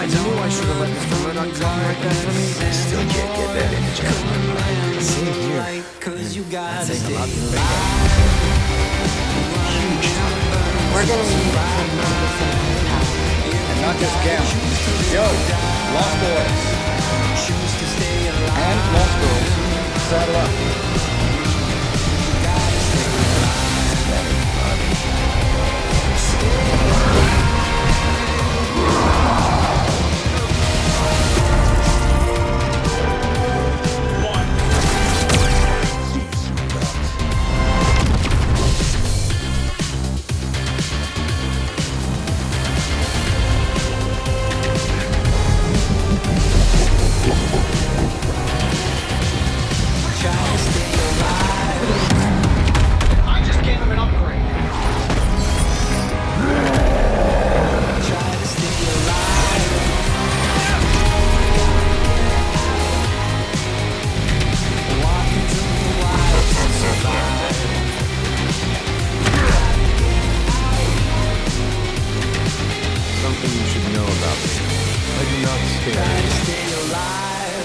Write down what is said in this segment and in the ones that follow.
I knew I should have let Mr. Murdoch copyright that for me. I still can't get that image out of my mind. Same here. That's saying a lot. We're gonna need some medicine power. And not just Cam. Yo, Lost Boys. And Lost Girls. Saddle up.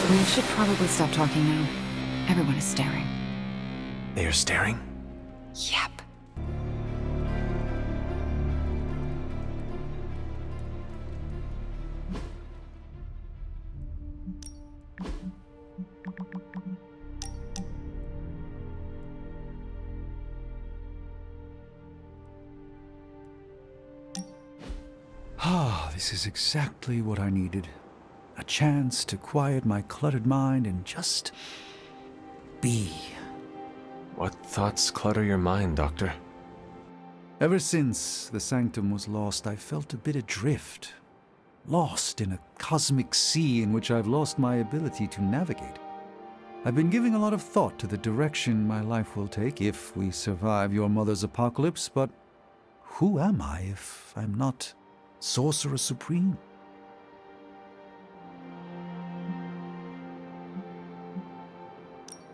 We should probably stop talking now. Everyone is staring. They are staring? Yep. This is exactly what I needed. A chance to quiet my cluttered mind and just be. What thoughts clutter your mind, Doctor? Ever since the sanctum was lost, I felt a bit adrift. Lost in a cosmic sea in which I've lost my ability to navigate. I've been giving a lot of thought to the direction my life will take if we survive your mother's apocalypse, but who am I if I'm not Sorcerer Supreme?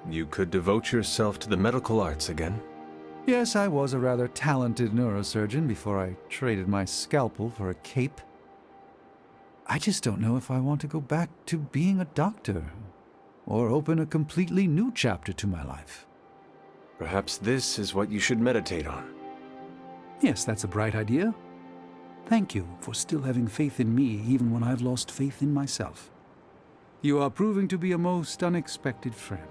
You could devote yourself to the medical arts again. Yes, I was a rather talented neurosurgeon before I traded my scalpel for a cape. I just don't know if I want to go back to being a doctor, or open a completely new chapter to my life. Perhaps this is what you should meditate on. Yes, that's a bright idea. Thank you for still having faith in me, even when I've lost faith in myself. You are proving to be a most unexpected friend.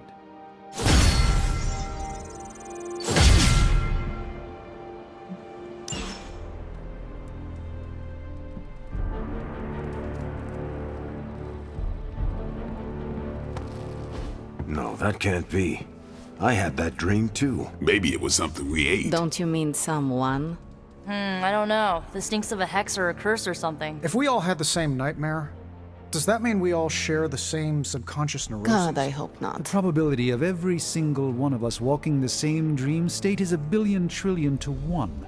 No, that can't be. I had that dream too. Maybe it was something we ate. Don't you mean someone? I don't know. This stinks of a hex or a curse or something. If we all had the same nightmare, does that mean we all share the same subconscious neurosis? God, I hope The not. probability of every single one of us walking the same dream state is 1,000,000,000,000 trillion to 1.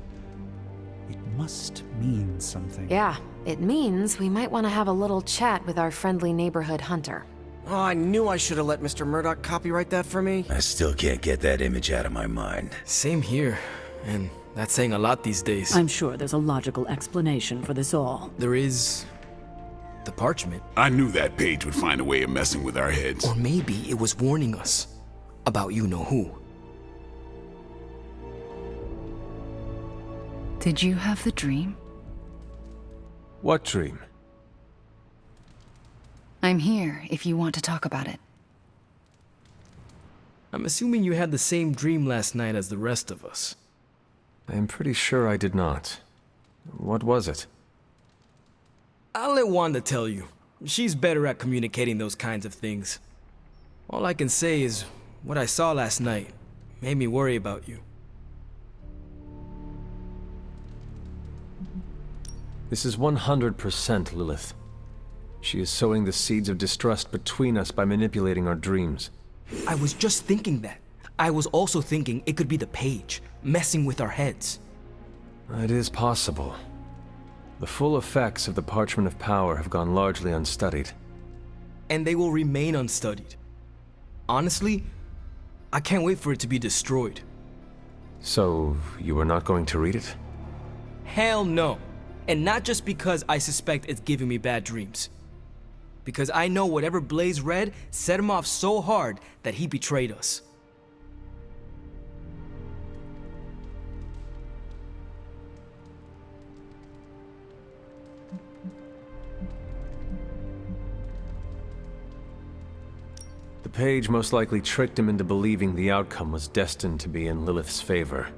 It must mean something. Yeah, it means we might want to have a little chat with our friendly neighborhood hunter. Oh, I knew I should have let Mr. Murdoch copyright that for me. I still can't get that image out of my mind. Same here, and that's saying a lot these days. I'm sure there's a logical explanation for this all. There is the parchment. I knew that page would find a way of messing with our heads. Or maybe it was warning us about you-know-who. Did you have the dream? What dream? I'm here if you want to talk about it. I'm assuming you had the same dream last night as the rest of us. I am pretty sure I did not. What was it? I'll let Wanda tell you. She's better at communicating those kinds of things. All I can say is what I saw last night made me worry about you. This is 100% Lilith. She is sowing the seeds of distrust between us by manipulating our dreams. I was just thinking that. I was also thinking it could be the page, messing with our heads. It is possible. The full effects of the Parchment of Power have gone largely unstudied. And they will remain unstudied. Honestly, I can't wait for it to be destroyed. So, you are not going to read it? Hell no. And not just because I suspect it's giving me bad dreams. because I know whatever Blaze read set him off so hard that he betrayed us. The page most likely tricked him into believing the outcome was destined to be in Lilith's favor.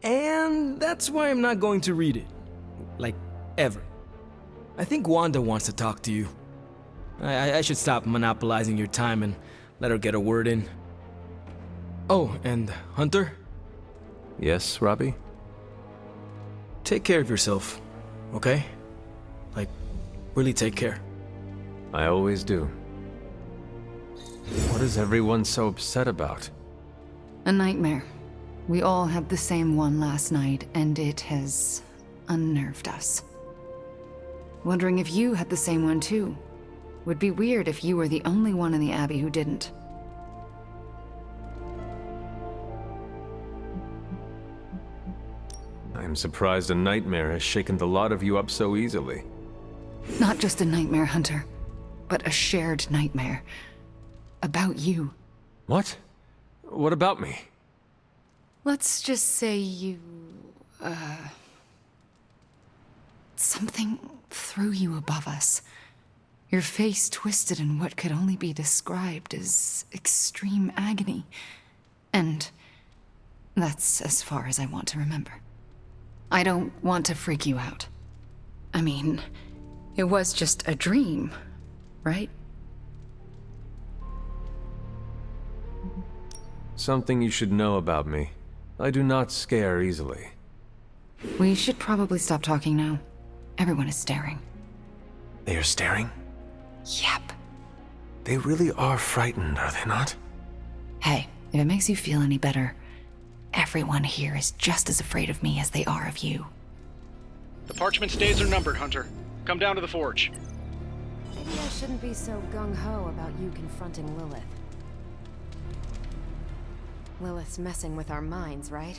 And that's why I'm not going to read it. Like, ever. I think Wanda wants to talk to you. I should stop monopolizing your time and let her get a word in. Oh, and Hunter? Yes, Robbie? Take care of yourself, okay? Like, really take care. I always do. What is everyone so upset about? A nightmare. We all had the same one last night, and it has unnerved us. Wondering if you had the same one too. Would be weird if you were the only one in the Abbey who didn't. I'm surprised a nightmare has shaken the lot of you up so easily. Not just a nightmare, Hunter, but a shared nightmare. About you. What? What about me? Let's just say you, something threw you above us. Your face twisted in what could only be described as extreme agony. And that's as far as I want to remember. I don't want to freak you out. I mean, it was just a dream, right? Something you should know about me. I do not scare easily. We should probably stop talking now. Everyone is staring. They are staring? Yep. They really are frightened, are they not? Hey, if it makes you feel any better, everyone here is just as afraid of me as they are of you. The parchment stays are numbered, Hunter. Come down to the forge. Maybe I shouldn't be so gung-ho about you confronting Lilith. Lilith's messing with our minds, right?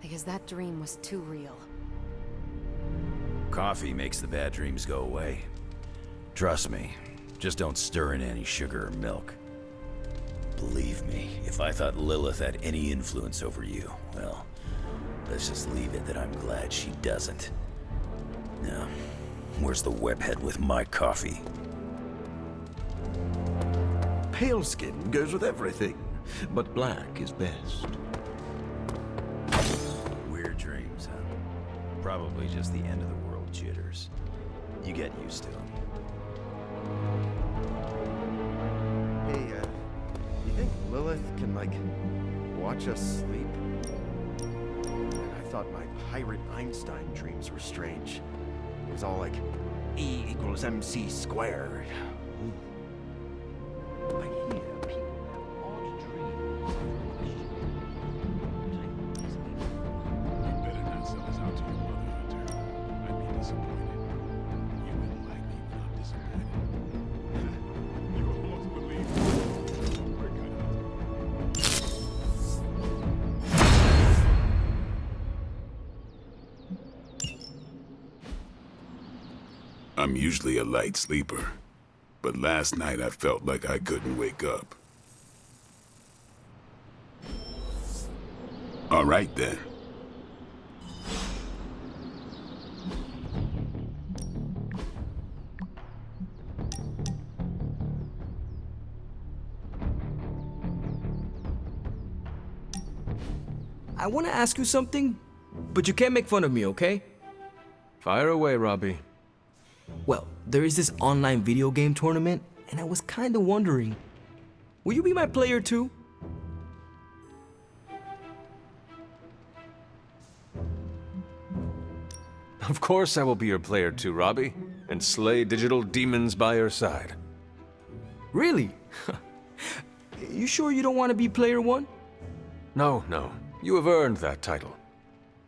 Because that dream was too real. Coffee makes the bad dreams go away. Trust me, just don't stir in any sugar or milk. Believe me, if I thought Lilith had any influence over you, well, let's just leave it that I'm glad she doesn't. Now, where's the webhead with my coffee? Pale skin goes with everything, but black is best. Weird dreams, huh? Probably just the end of the world jitters. You get used to them. Hey, you think Lilith can, like, watch us sleep? And I thought my pirate Einstein dreams were strange. It was all like, E equals MC squared. I hear people have odd dreams. You better not sell us out to your mother, Hunter. I'd be disappointed. You wouldn't like me when I'm disappointed. You almost believe me. We're good, I'm usually a light sleeper, but last night I felt like I couldn't wake up. All right then. I want to ask you something, but you can't make fun of me, okay? Fire away, Robbie. Well, there is this online video game tournament, and I was kinda wondering, will you be my player too? Of course I will be your player too, Robbie, and slay digital demons by your side. Really? You sure you don't want to be player one? No, no. You have earned that title.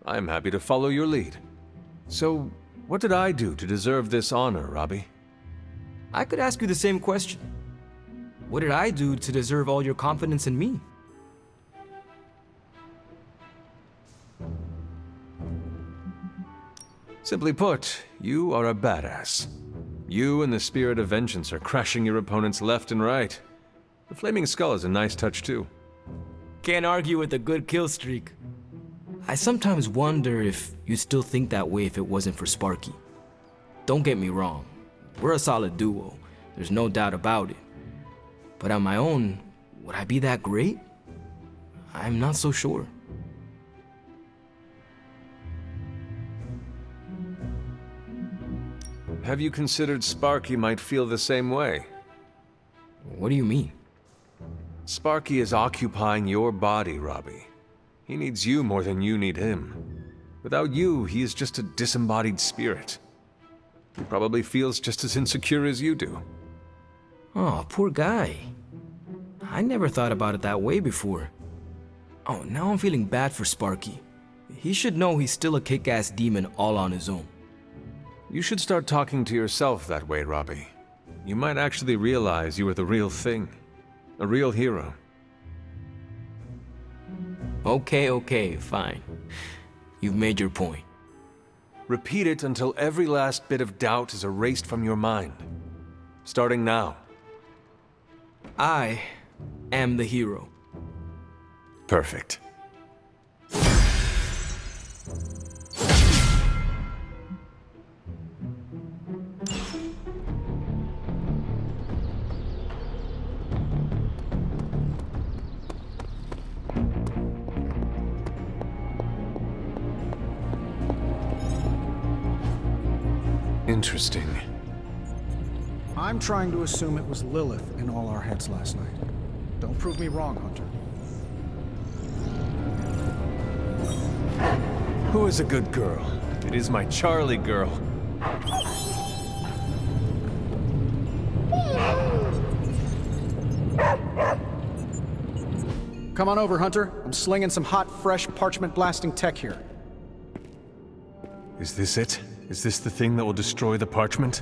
I am happy to follow your lead. So, what did I do to deserve this honor, Robbie? I could ask you the same question. What did I do to deserve all your confidence in me? Simply put, you are a badass. You and the Spirit of Vengeance are crushing your opponents left and right. The Flaming Skull is a nice touch too. Can't argue with a good kill streak. I sometimes wonder if you'd still think that way if it wasn't for Sparky. Don't get me wrong, we're a solid duo, there's no doubt about it. But on my own, would I be that great? I'm not so sure. Have you considered Sparky might feel the same way? What do you mean? Sparky is occupying your body, Robbie. He needs you more than you need him. Without you, he is just a disembodied spirit. He probably feels just as insecure as you do. Oh, poor guy. I never thought about it that way before. Oh, now I'm feeling bad for Sparky. He should know he's still a kick-ass demon all on his own. You should start talking to yourself that way, Robbie. You might actually realize you are the real thing. A real hero. Okay, fine. You've made your point. Repeat it until every last bit of doubt is erased from your mind. Starting now. I am the hero. Perfect. Interesting. I'm trying to assume it was Lilith in all our heads last night. Don't prove me wrong, Hunter. Who is a good girl? It is my Charlie girl. Come on over, Hunter. I'm slinging some hot, fresh, parchment-blasting tech here. Is this it? Is this the thing that will destroy the parchment?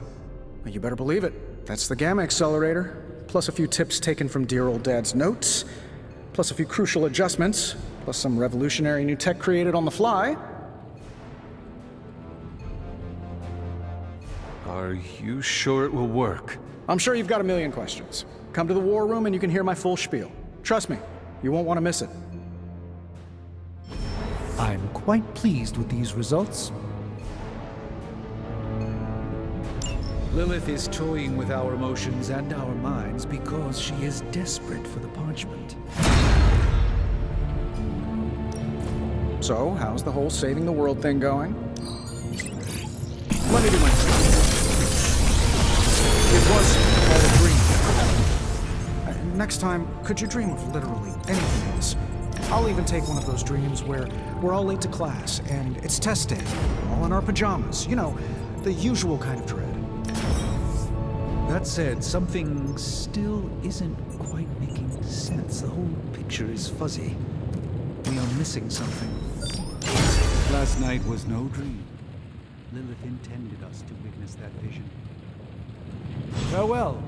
Well, you better believe it. That's the Gamma Accelerator, plus a few tips taken from dear old Dad's notes, plus a few crucial adjustments, plus some revolutionary new tech created on the fly. Are you sure it will work? I'm sure you've got a million questions. Come to the war room and you can hear my full spiel. Trust me, you won't want to miss it. I'm quite pleased with these results. Lilith is toying with our emotions and our minds because she is desperate for the parchment. So, how's the whole saving the world thing going? Let me do my thing. It was all a dream. Next time, could you dream of literally anything else? I'll even take one of those dreams where we're all late to class and it's test day, all in our pajamas. You know, the usual kind of dread. That said, something still isn't quite making sense. The whole picture is fuzzy. We are missing something. Last night was no dream. Lilith intended us to witness that vision. Farewell.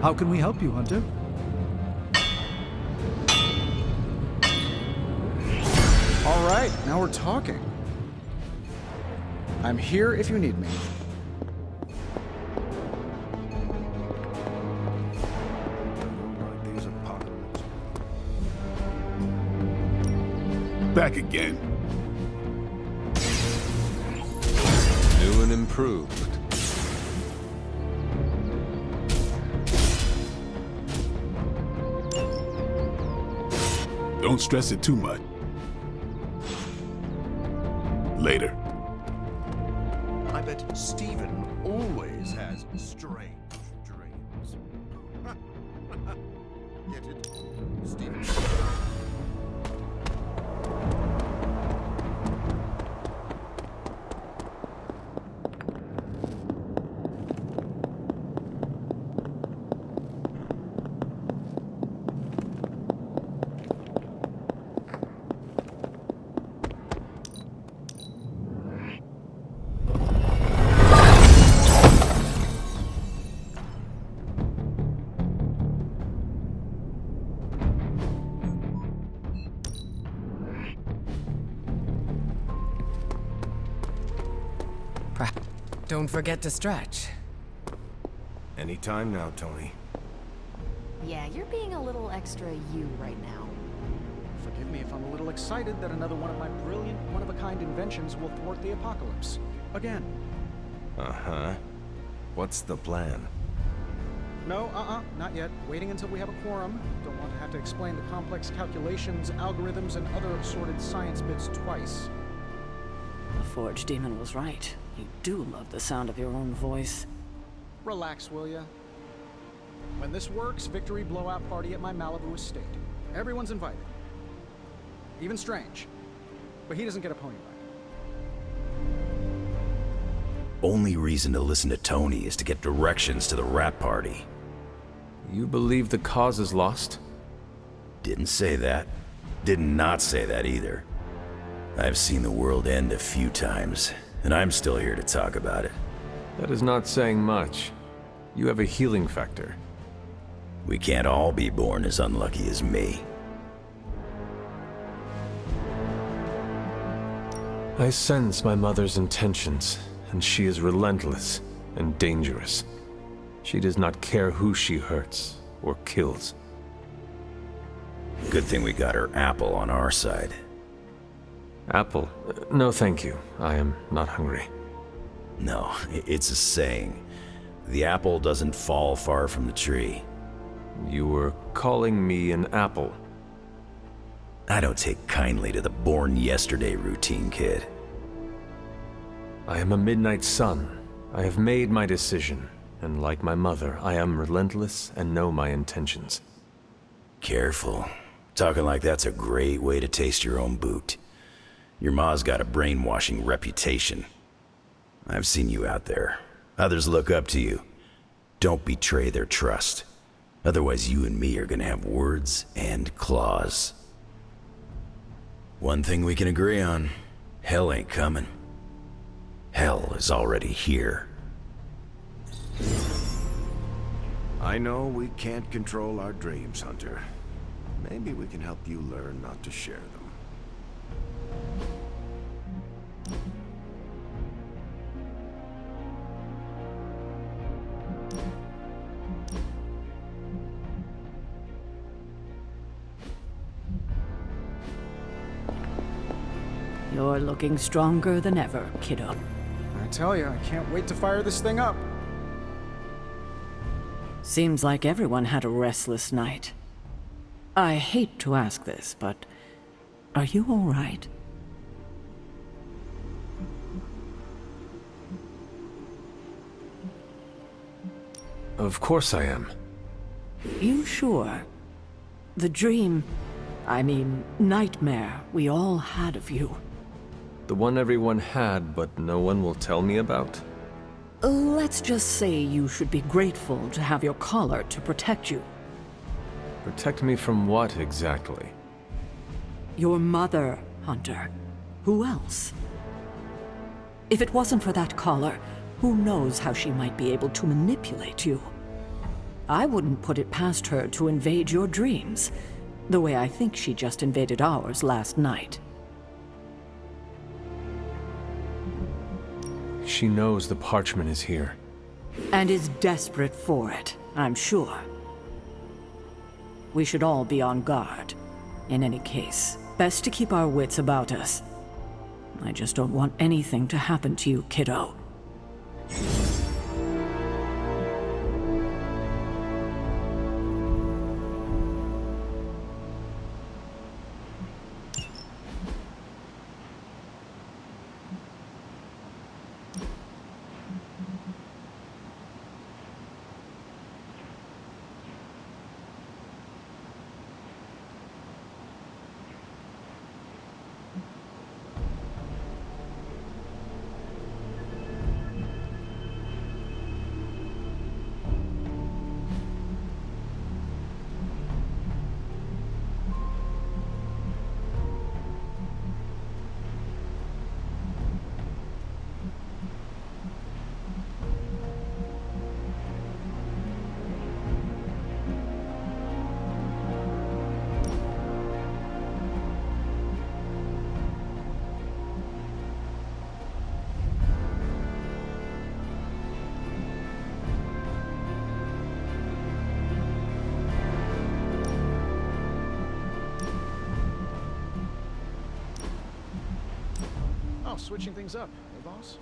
How can we help you, Hunter? All right, now we're talking. I'm here if you need me. back again. New and improved. Don't stress it too much. Later. I bet Steven always has strange dreams. Get it? Steven. Don't forget to stretch. Anytime now, Tony. Yeah, you're being a little extra you right now. Forgive me if I'm a little excited that another one of my brilliant, one-of-a-kind inventions will thwart the apocalypse. Again. Uh-huh. What's the plan? No, not yet. Waiting until we have a quorum. Don't want to have to explain the complex calculations, algorithms, and other assorted science bits twice. The Forge Demon was right. You do love the sound of your own voice. Relax, will ya? When this works, victory blowout party at my Malibu estate. Everyone's invited. Even Strange. But he doesn't get a pony ride. Only reason to listen to Tony is to get directions to the rap party. You believe the cause is lost? Didn't say that. Did not say that either. I've seen the world end a few times, and I'm still here to talk about it. That is not saying much. You have a healing factor. We can't all be born as unlucky as me. I sense my mother's intentions, and she is relentless and dangerous. She does not care who she hurts or kills. Good thing we got her apple on our side. Apple? No, thank you. I am not hungry. No, it's a saying. The apple doesn't fall far from the tree. You were calling me an apple. I don't take kindly to the born yesterday routine, kid. I am a midnight sun. I have made my decision, and like my mother, I am relentless and know my intentions. Careful. Talking like that's a great way to taste your own boot. Your ma's got a brainwashing reputation. I've seen you out there. Others look up to you. Don't betray their trust. Otherwise, you and me are gonna have words and claws. One thing we can agree on, hell ain't coming. Hell is already here. I know we can't control our dreams, Hunter. Maybe we can help you learn not to share them. You're looking stronger than ever, kiddo. I tell you, I can't wait to fire this thing up. Seems like everyone had a restless night. I hate to ask this, but are you all right? Of course I am. You sure? The dream, I mean, nightmare we all had of you. The one everyone had, but no one will tell me about? Let's just say you should be grateful to have your collar to protect you. Protect me from what, exactly? Your mother, Hunter. Who else? If it wasn't for that collar, who knows how she might be able to manipulate you? I wouldn't put it past her to invade your dreams, the way I think she just invaded ours last night. She knows the parchment is here. And is desperate for it, I'm sure. We should all be on guard, in any case. Best to keep our wits about us. I just don't want anything to happen to you, kiddo. Oh, switching things up, eh, boss?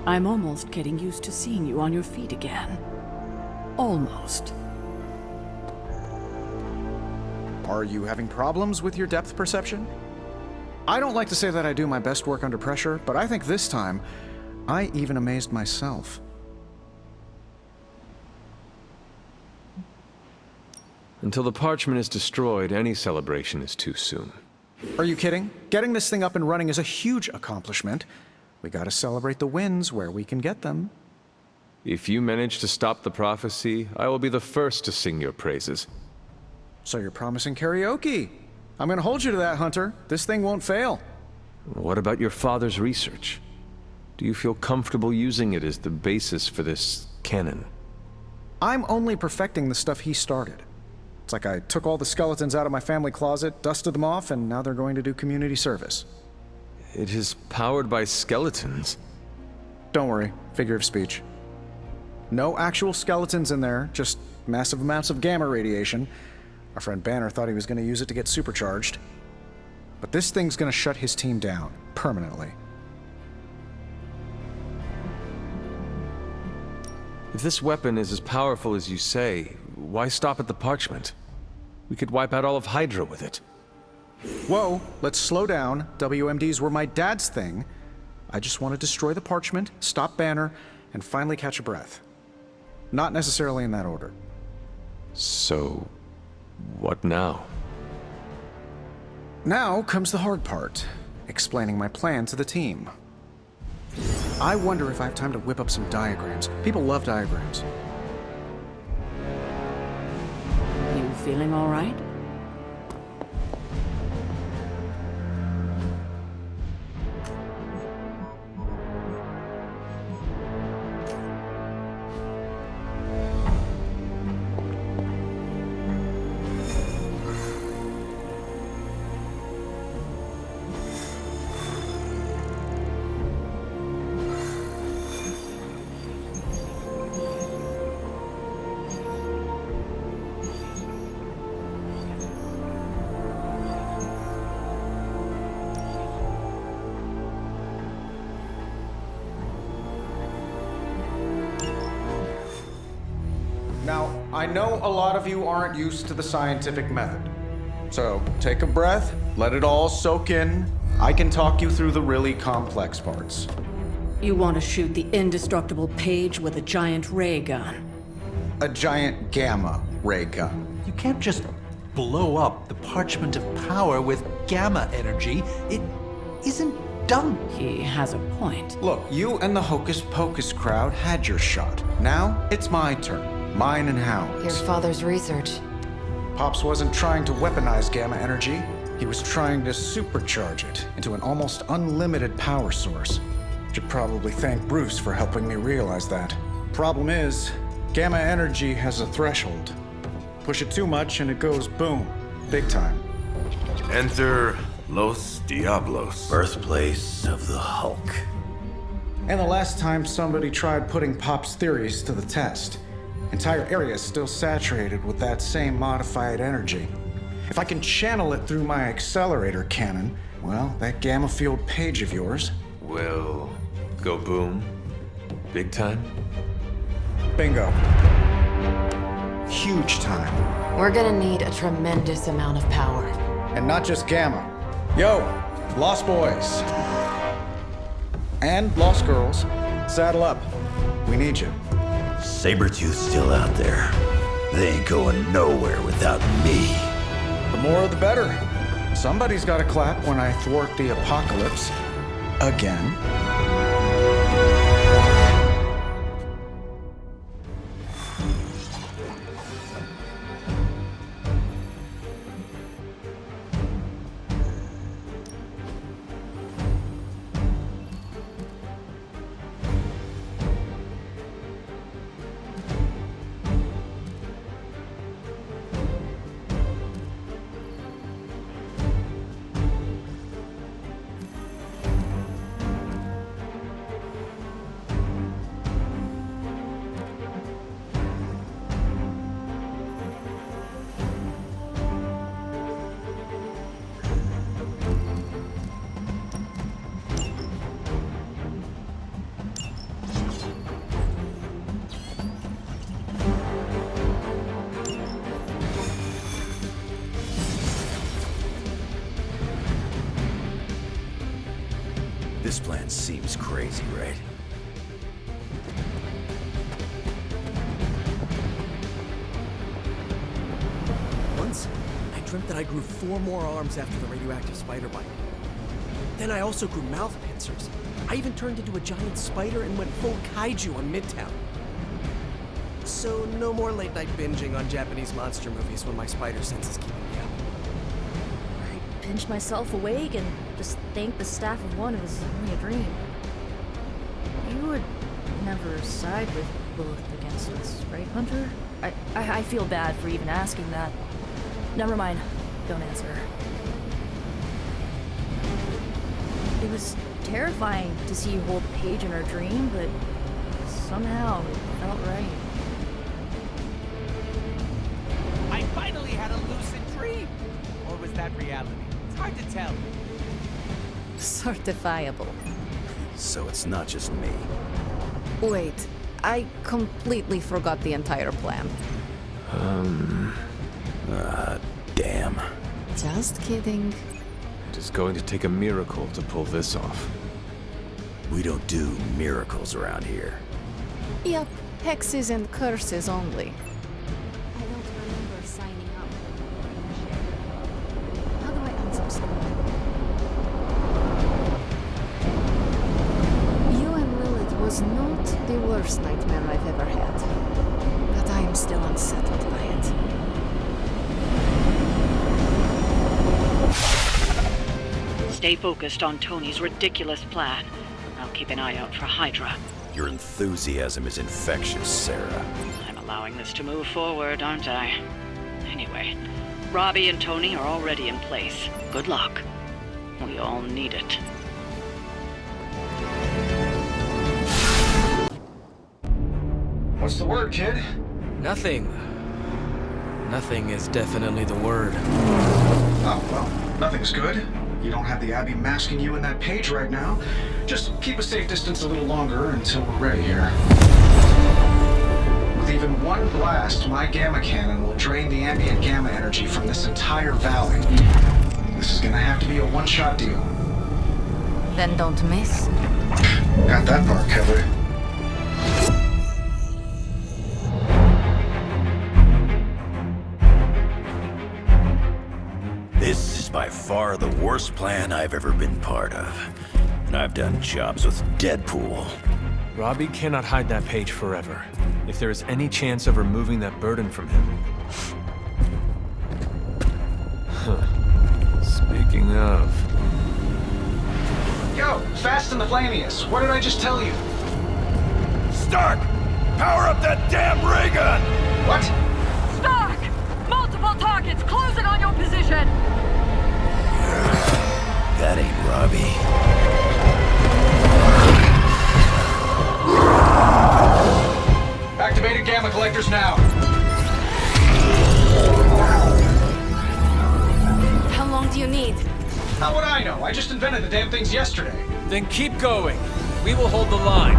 I'm almost getting used to seeing you on your feet again. Almost. Are you having problems with your depth perception? I don't like to say that I do my best work under pressure, but I think this time, I even amazed myself. Until the parchment is destroyed, any celebration is too soon. Are you kidding? Getting this thing up and running is a huge accomplishment. We gotta celebrate the wins where we can get them. If you manage to stop the prophecy, I will be the first to sing your praises. So you're promising karaoke? I'm gonna hold you to that, Hunter. This thing won't fail. What about your father's research? Do you feel comfortable using it as the basis for this canon? I'm only perfecting the stuff he started. It's like I took all the skeletons out of my family closet, dusted them off, and now they're going to do community service. It is powered by skeletons. Don't worry, figure of speech. No actual skeletons in there, just massive amounts of gamma radiation. Our friend Banner thought he was going to use it to get supercharged. But this thing's going to shut his team down, permanently. If this weapon is as powerful as you say, why stop at the parchment? We could wipe out all of Hydra with it. Whoa, let's slow down. WMDs were my dad's thing. I just want to destroy the parchment, stop Banner, and finally catch a breath. Not necessarily in that order. So, what now? Now comes the hard part, explaining my plan to the team. I wonder if I have time to whip up some diagrams. People love diagrams. You feeling all right? Now, I know a lot of you aren't used to the scientific method, So, take a breath, let it all soak in. I can talk you through the really complex parts. You want to shoot the indestructible Page with a giant ray gun. A giant gamma ray gun. You can't just blow up the parchment of power with gamma energy. It isn't done. He has a point. Look, you and the Hocus Pocus crowd had your shot. Now, it's my turn. Mine and Howard's. Your father's research. Pops wasn't trying to weaponize gamma energy. He was trying to supercharge it into an almost unlimited power source. Should probably thank Bruce for helping me realize that. Problem is, gamma energy has a threshold. Push it too much and it goes boom. Big time. Enter Los Diablos. Birthplace of the Hulk. And the last time somebody tried putting Pop's theories to the test, entire areas still saturated with that same modified energy. If I can channel it through my accelerator cannon, well, that gamma-fueled Page of yours will go boom. Big time? Bingo. Huge time. We're gonna need a tremendous amount of power. And not just gamma. Yo, Lost Boys. And Lost Girls, saddle up. We need you. Sabretooth's still out there. They ain't going nowhere without me. The more the better. Somebody's gotta clap when I thwart the apocalypse. Again. This plan seems crazy, right? Once, I dreamt that I grew 4 more arms after the radioactive spider bite. Then I also grew mouth pincers. I even turned into a giant spider and went full kaiju on Midtown. So no more late night binging on Japanese monster movies when my spider sense is keeping me up. I pinched myself awake and just thanked the staff of one it was only a dream. You would never side with Lilith against us, right, Hunter? I feel bad for even asking that. Never mind. Don't answer. It was terrifying to see you hold Paige in her dream, but somehow it felt right. I finally had a lucid dream! Or was that reality? It's hard to tell. Certifiable. So it's not just me. Wait, I completely forgot the entire plan. Damn. Just kidding. It is going to take a miracle to pull this off. We don't do miracles around here. Yep, hexes and curses only. I don't remember signing up. How do I unsubscribe? You and Lilith was not the worst nightmare I've ever had. But I am still unsettled by it. Stay focused on Tony's ridiculous plan. I'll keep an eye out for Hydra. Your enthusiasm is infectious, Sarah. I'm allowing this to move forward, aren't I? Anyway, Robbie and Tony are already in place. Good luck. We all need it. What's the word, kid? Nothing. Nothing is definitely the word. Oh, well, nothing's good. You don't have the Abbey masking you in that Page right now. Just keep a safe distance a little longer until we're ready here. With even one blast, my gamma cannon will drain the ambient gamma energy from this entire valley. This is gonna have to be a one-shot deal. Then don't miss. Got that part covered. This is by far the worst plan I've ever been part of. And I've done jobs with Deadpool. Robbie cannot hide that page forever. If there is any chance of removing that burden from him... Speaking of... Yo, Fast and the Flamius, what did I just tell you? Stark! Power up that damn ray gun! What? Stark! Multiple targets closing on your position! That ain't Robbie. Activated gamma collectors now. How long do you need? How would I know? I just invented the damn things yesterday. Then keep going. We will hold the line.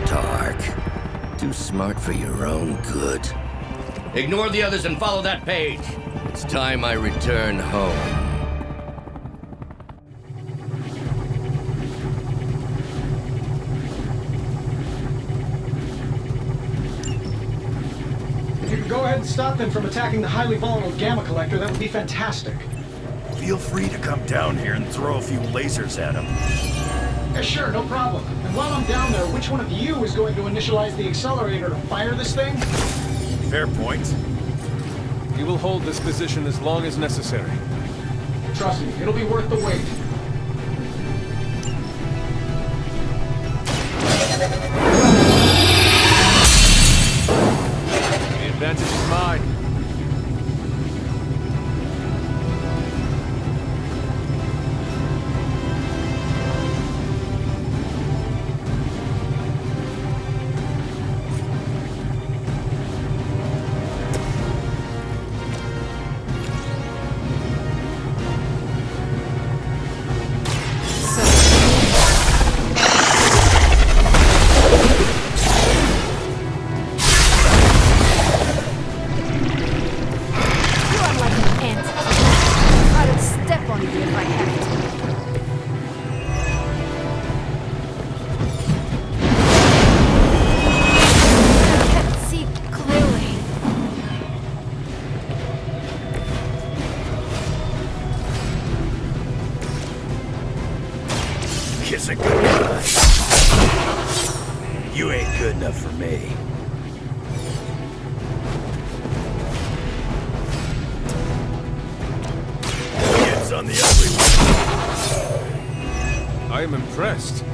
Stark. Too smart for your own good. Ignore the others and follow that page. It's time I return home. If you could go ahead and stop them from attacking the highly volatile gamma collector, that would be fantastic. Feel free to come down here and throw a few lasers at him. Yeah, sure, no problem. And while I'm down there, which one of you is going to initialize the accelerator to fire this thing? Fair point. We will hold this position as long as necessary. Trust me, it'll be worth the wait. The advantage is mine. Kiss a goodbye. You ain't good enough for me. Kids on the ugly one. I am impressed.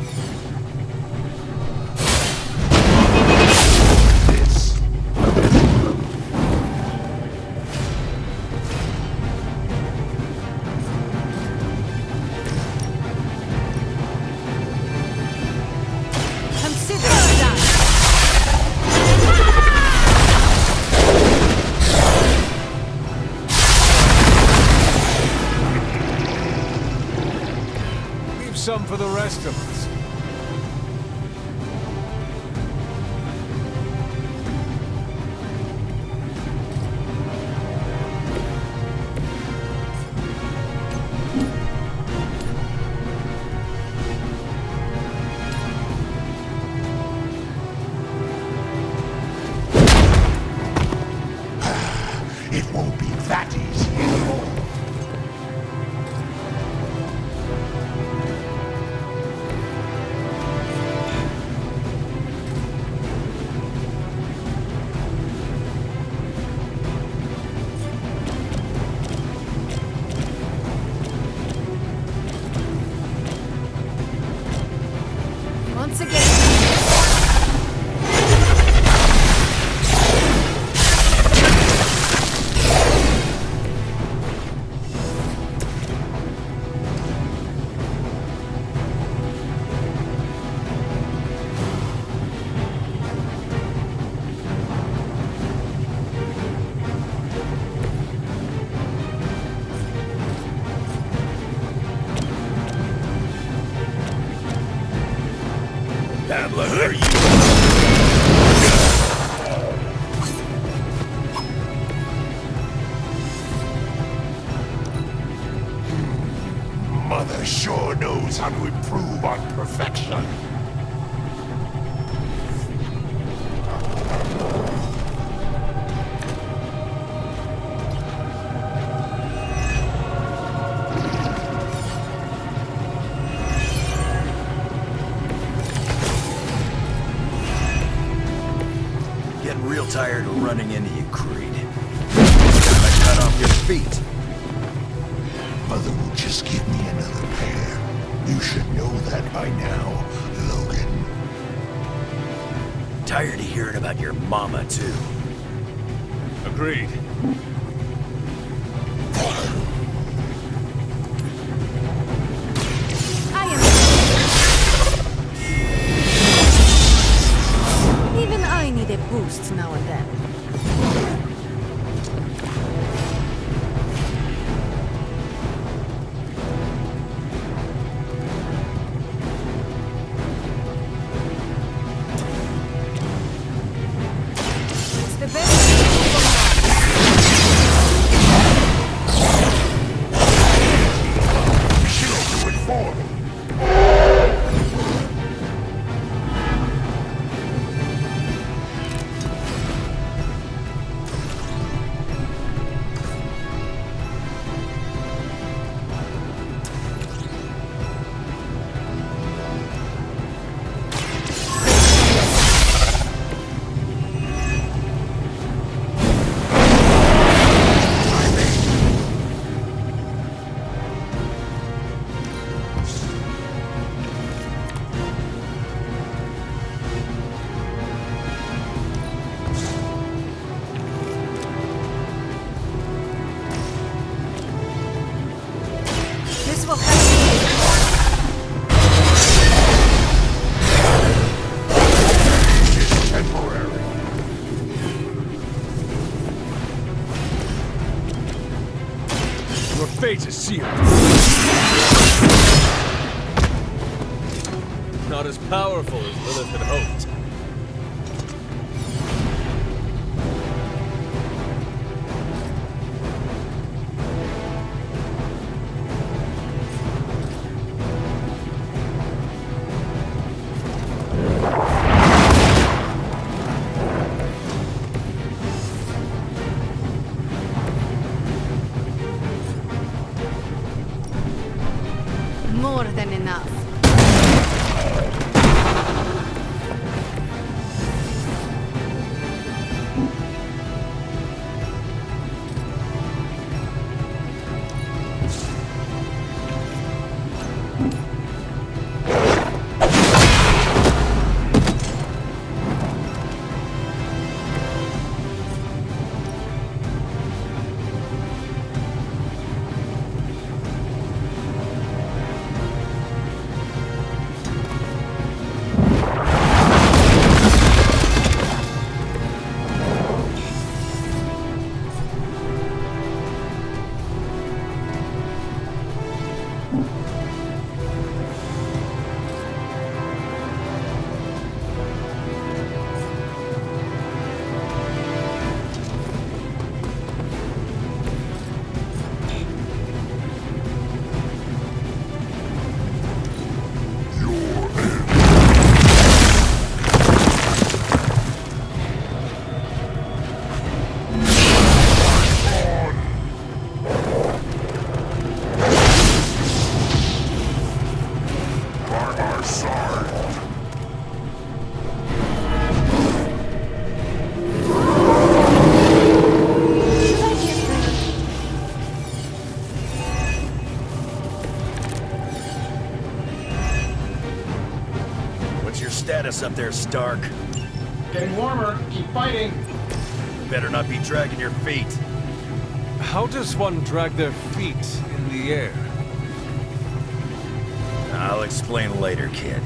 Some for the rest of us. It won't be that easy anymore. son. Getting real tired of running into you, Creed. Gotta cut off your feet. Mother will just give me another pair. You should know that by now, Logan. Tired of hearing about your mama, too. Agreed. Even I need a boost now and then. It's the She'll do it for me. This will It's temporary. Your fate is sealed. Not as powerful as Lilith had hoped. more than enough. What's your status up there, Stark? Getting warmer. Keep fighting. Better not be dragging your feet. How does one drag their feet in the air? I'll explain later, kid.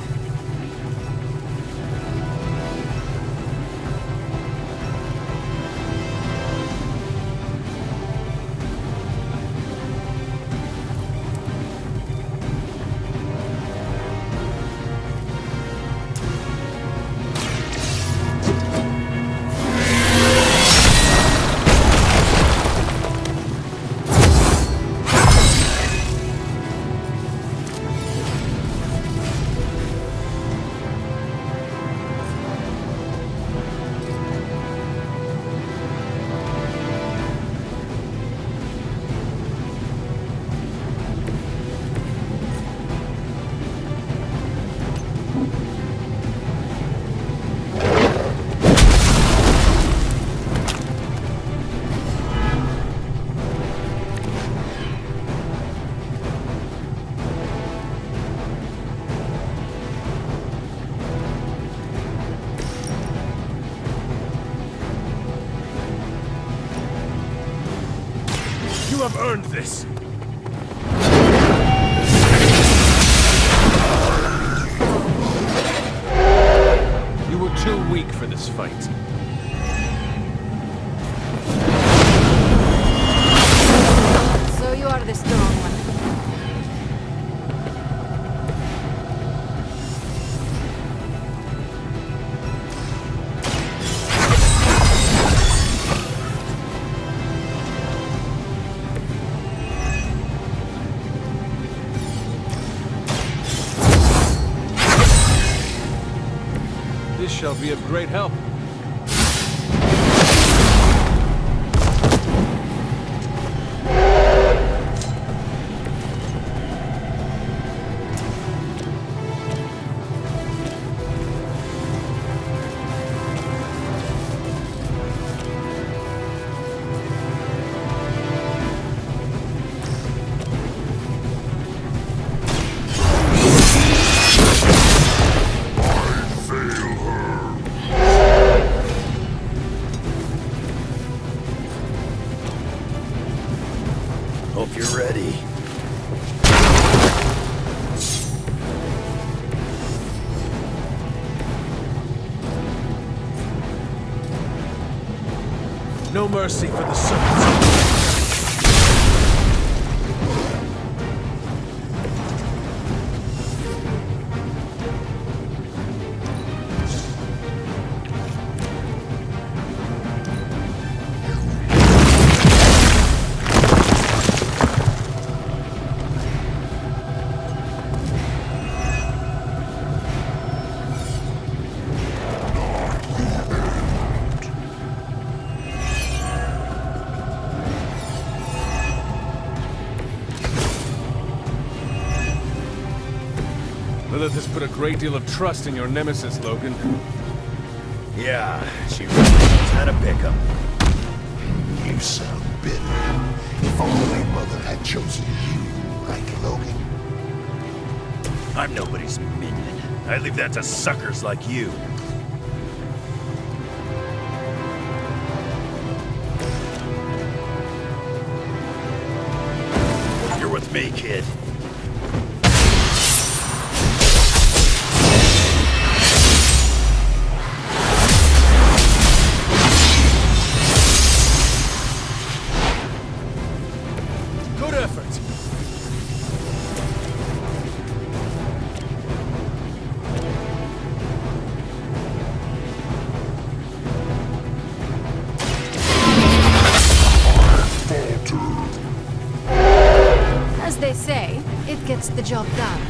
You have earned this. You were too weak for this fight. So you are the strong one. This shall be of great help. Hope you're ready. No mercy for the serpents. Lilith has put a great deal of trust in your nemesis, Logan. Yeah, she really knows how to pick 'em. You sound bitter. If only Mother had chosen you, like Logan. I'm nobody's minion. I leave that to suckers like you. You're with me, kid. Good effort. As they say, it gets the job done.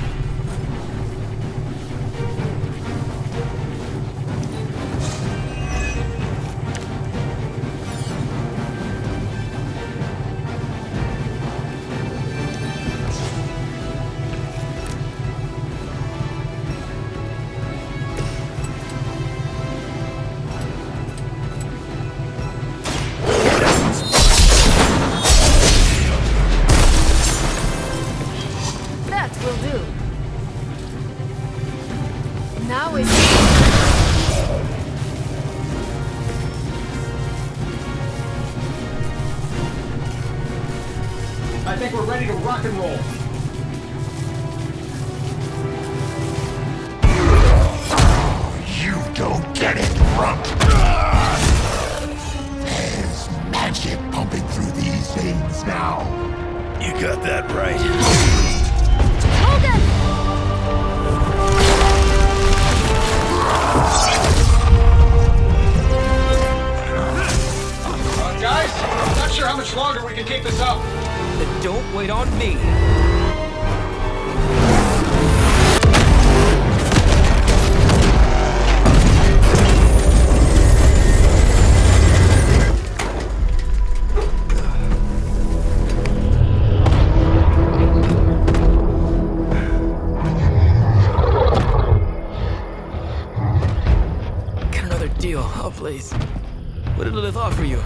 That will do. Now is I think we're ready to rock and roll. You don't get it, rump. There's magic pumping through these veins now. You got that right. Guys, I'm not sure how much longer we can keep this up. Then don't wait on me. Get another deal, I'll place. What did Lilith offer you?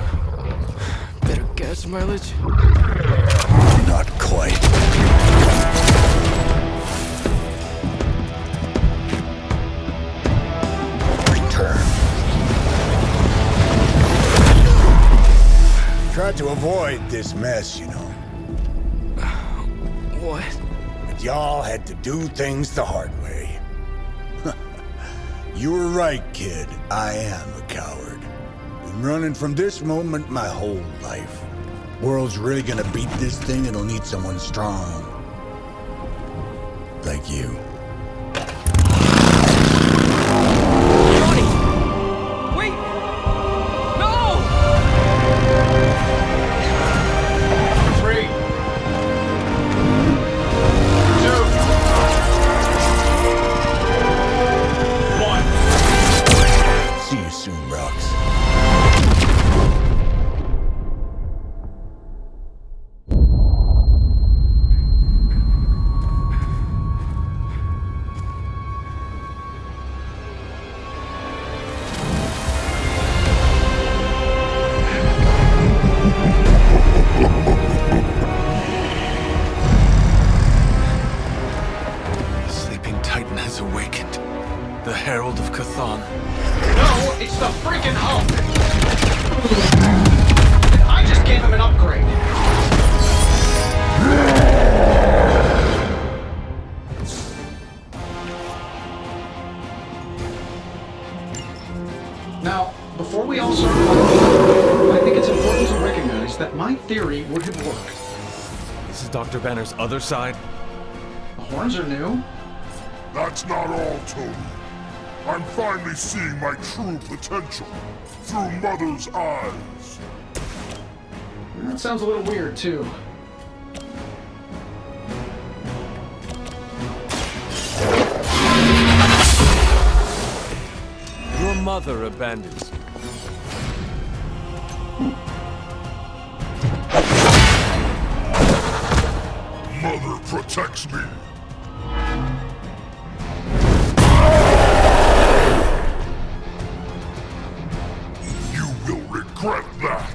Better gas mileage? Not quite. Return. Tried to avoid this mess, you know. What? But y'all had to do things the hard way. You were right, kid. I am a coward. Been running from this moment my whole life. World's really gonna beat this thing, it'll need someone strong. Like you. Wait! No! 3, 2, 1. See you soon, Rox. The sleeping Titan has awakened. The Herald of Chthon. No, it's the freaking Hulk! And I just gave him an upgrade. Now, before we all start fighting, I think it's important to recognize that my theory would have worked. This is Dr. Banner's other side? The horns are new. That's not all, Tony. I'm finally seeing my true potential through Mother's eyes. That sounds a little weird, too. Your mother abandons you. Mother protects me. You will regret that.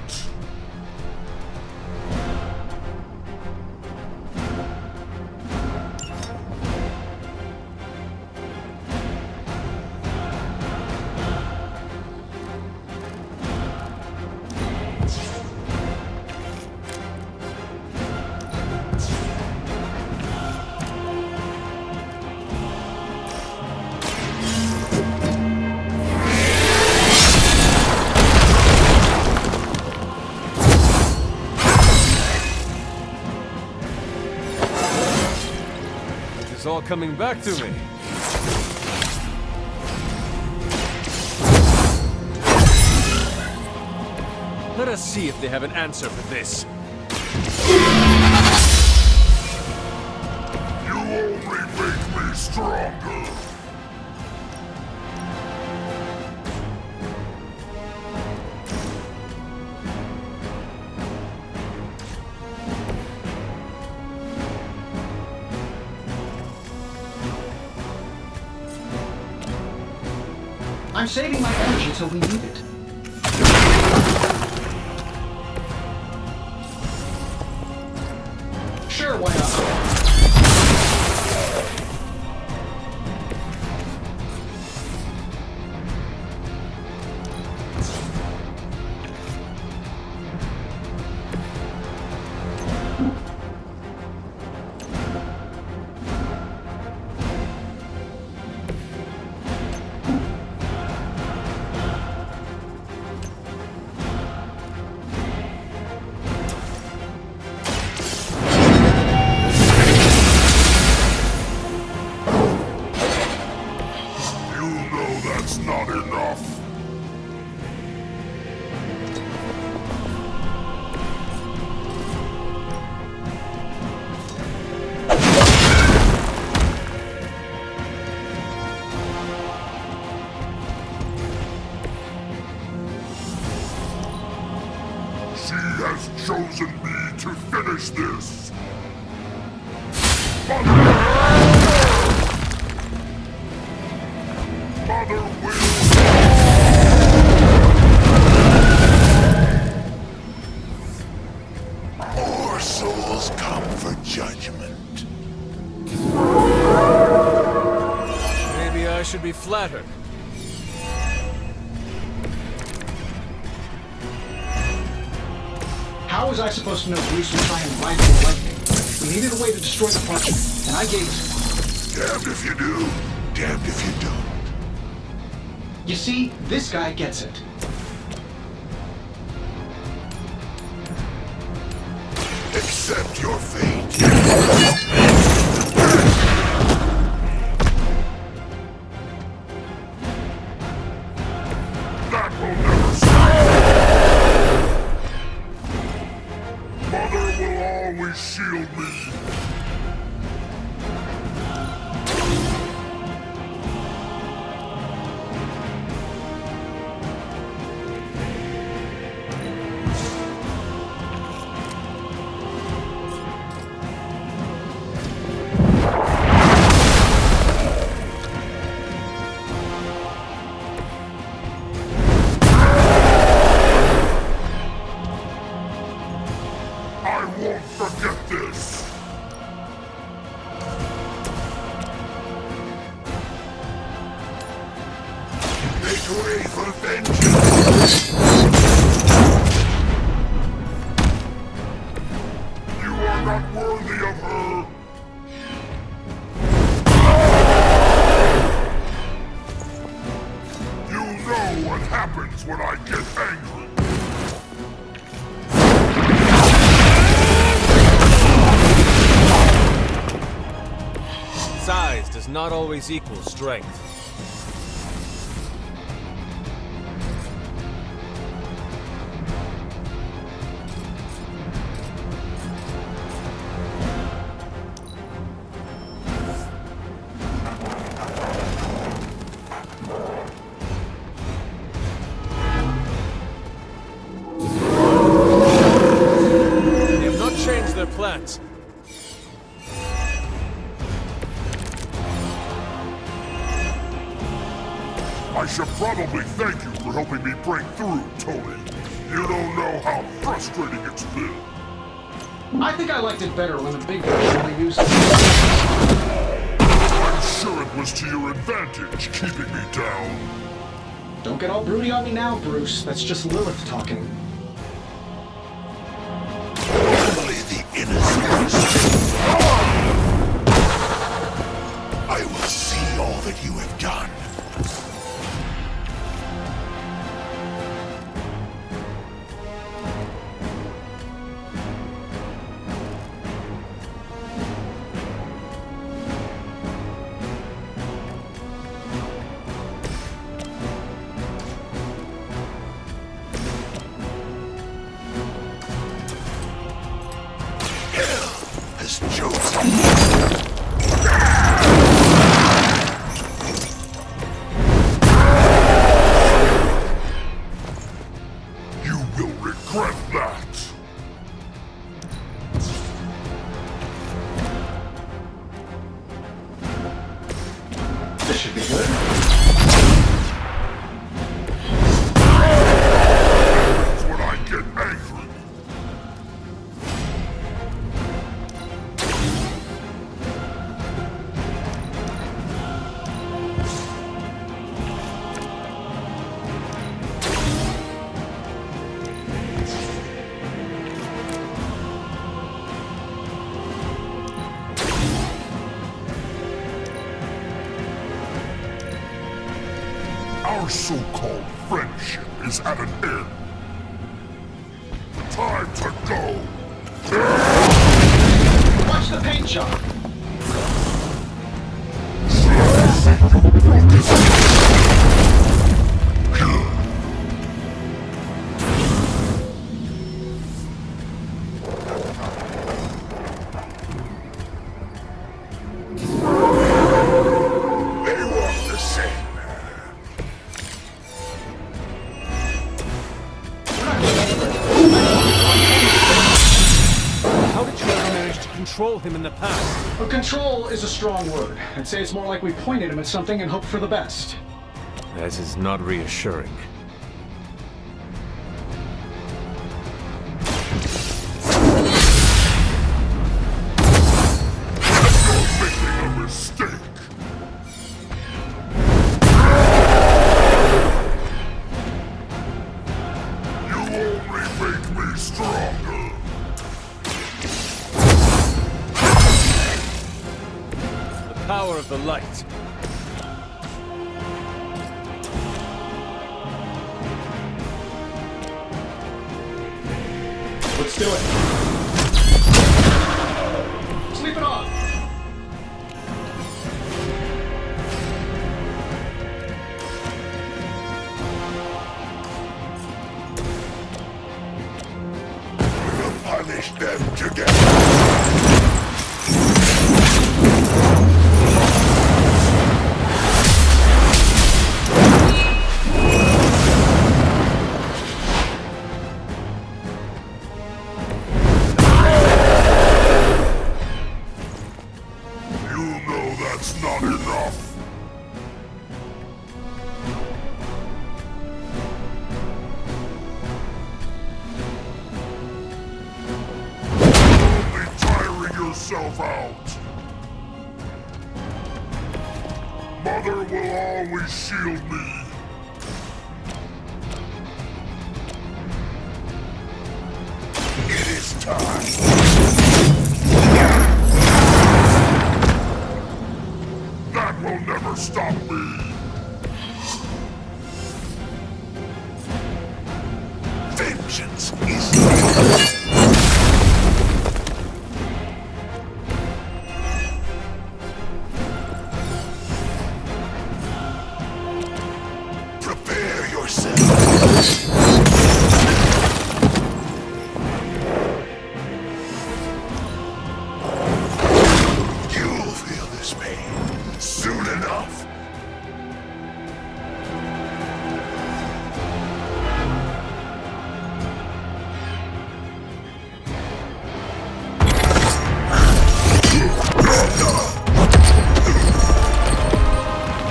It's all coming back to me. Let us see if they have an answer for this. You only make me stronger. I'm saving my energy till we need it. Sure, why not? That's not enough. She has chosen me to finish this. Mother will. More souls come for judgment. Maybe I should be flattered. How was I supposed to know Bruce would try and rifle lightning? We needed a way to destroy the project, and I gave it. Damned if you do, damned if you don't. You see, this guy gets it. Accept your fate. That will never stop. Mother will always shield me. I won't forget this! Make way for vengeance! You are not worthy of her! You know what happens when I get angry! Size does not always equal strength. They have not changed their plans. I should probably thank you for helping me break through, Tony. You don't know how frustrating it's been. I think I liked it better when the big guy only used it. I'm sure it was to your advantage keeping me down. Don't get all broody on me now, Bruce. That's just Lilith talking. Only the innocent. I will see all that you have done. Has chosen. You will regret that. This should be good. That's when I get angry. Our so-called friendship is at an end. Time to go. Watch the paint job. They walk the same. How did you ever manage to control him in the past? Well, control is a strong word. I'd say it's more like we pointed him at something and hoped for the best. That is not reassuring. You're making a mistake. You only make me stronger. power of the light. Let's do it. Sleep it off. We'll punish them together. That's not enough. You're only tiring yourself out. Mother will always shield me. It is time. That will never stop me! Vengeance is Prepare yourself! You'll feel this pain soon enough.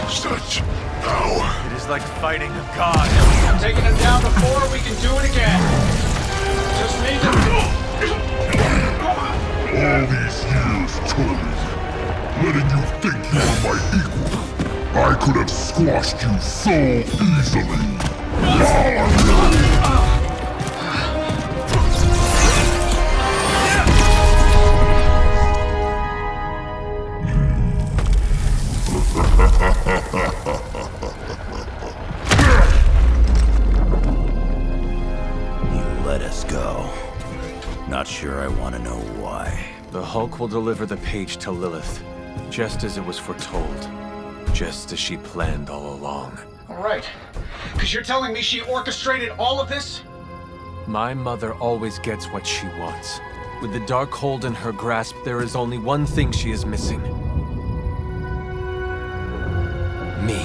Such power. It is like fighting a god. I'm taking him down before we can do it again. Just need to... All these years, Tony, letting you think you were my equal. I could have squashed you so easily. You let us go. Not sure I want to know why. The Hulk will deliver the page to Lilith, just as it was foretold. Just as she planned all along. All right. Because you're telling me she orchestrated all of this? My mother always gets what she wants. With the Darkhold in her grasp, there is only one thing she is missing. Me.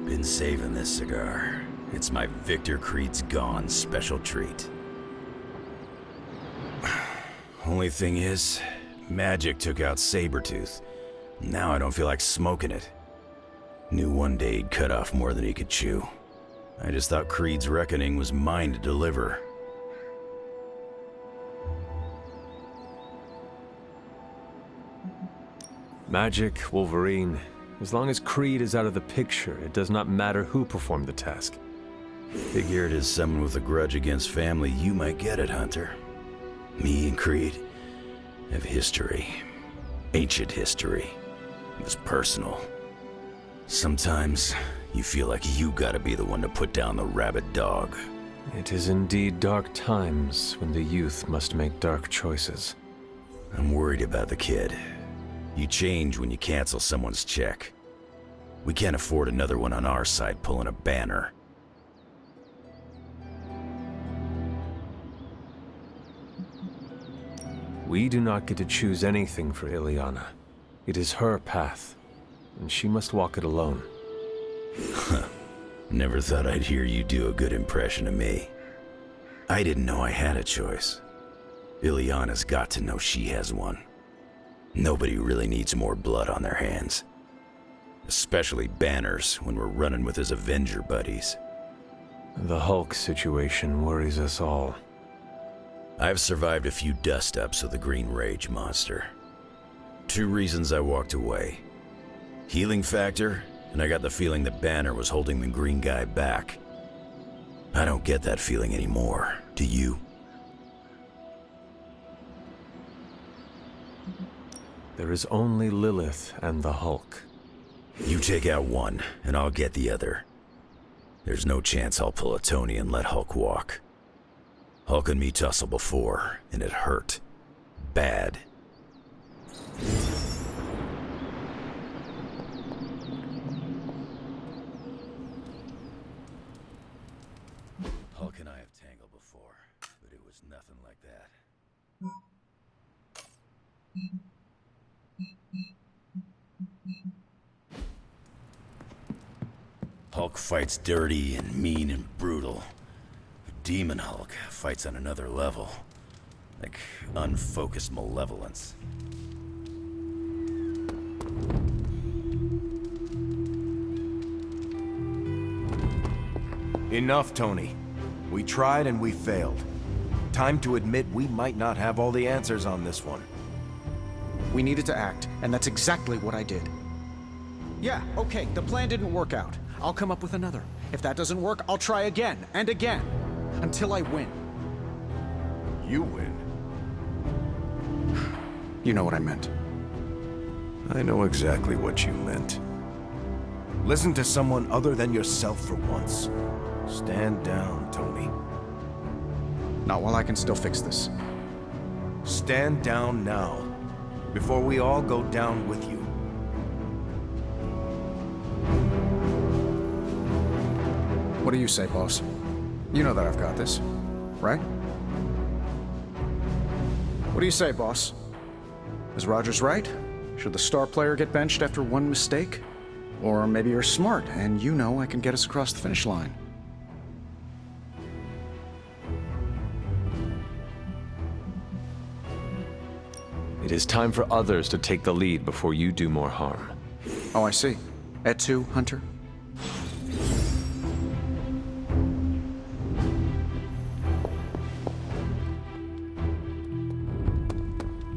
Been saving this cigar. It's my Victor Creed's Gone special treat. Only thing is, magic took out Sabretooth. Now I don't feel like smoking it. Knew one day he'd cut off more than he could chew. I just thought Creed's reckoning was mine to deliver. Magic, Wolverine. As long as Creed is out of the picture, it does not matter who performed the task. Figured as someone with a grudge against family, you might get it, Hunter. Me and Creed have history. Ancient history. It was personal. Sometimes, you feel like you gotta be the one to put down the rabid dog. It is indeed dark times when the youth must make dark choices. I'm worried about the kid. You change when you cancel someone's check. We can't afford another one on our side pulling a banner. We do not get to choose anything for Ileana. It is her path, and she must walk it alone. Never thought I'd hear you do a good impression of me. I didn't know I had a choice. Ileana's got to know she has one. Nobody really needs more blood on their hands. Especially Banner's when we're running with his Avenger buddies. The Hulk situation worries us all. I've survived a few dust-ups with the Green Rage monster. 2 reasons I walked away. Healing factor, and I got the feeling that Banner was holding the green guy back. I don't get that feeling anymore, do you? There is only Lilith and the Hulk. You take out one, and I'll get the other. There's no chance I'll pull a Tony and let Hulk walk. Hulk and me tussled before, and it hurt. Bad. Hulk and I have tangled before, but it was nothing like that. Hulk fights dirty and mean and brutal. Demon Hulk fights on another level. Like unfocused malevolence. Enough, Tony. We tried and we failed. Time to admit we might not have all the answers on this one. We needed to act, and that's exactly what I did. Yeah, okay, the plan didn't work out. I'll come up with another. If that doesn't work, I'll try again and again. Until I win. You win? You know what I meant. I know exactly what you meant. Listen to someone other than yourself for once. Stand down, Tony. Not while I can still fix this. Stand down now, before we all go down with you. What do you say, boss? You know that I've got this, right? What do you say, boss? Is Rogers right? Should the star player get benched after one mistake? Or maybe you're smart, and you know I can get us across the finish line. It is time for others to take the lead before you do more harm. Oh, I see. At 2, Hunter?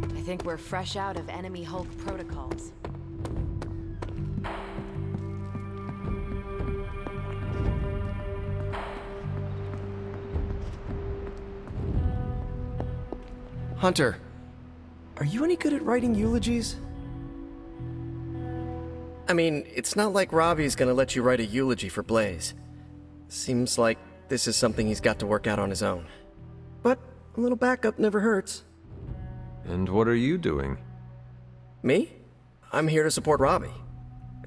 I think we're fresh out of enemy Hulk protocols. Hunter, are you any good at writing eulogies? I mean, it's not like Robbie's gonna let you write a eulogy for Blaze. Seems like this is something he's got to work out on his own. But a little backup never hurts. And what are you doing? Me? I'm here to support Robbie.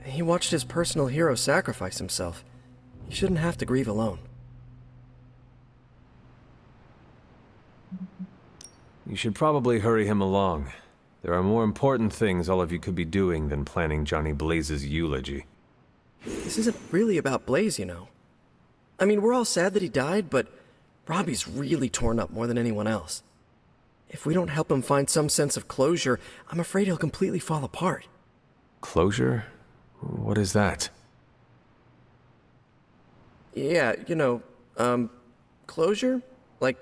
He watched his personal hero sacrifice himself. He shouldn't have to grieve alone. You should probably hurry him along. There are more important things all of you could be doing than planning Johnny Blaze's eulogy. This isn't really about Blaze, you know. I mean, we're all sad that he died, but Robbie's really torn up more than anyone else. If we don't help him find some sense of closure, I'm afraid he'll completely fall apart. Closure? What is that? Yeah, you know, closure? Like,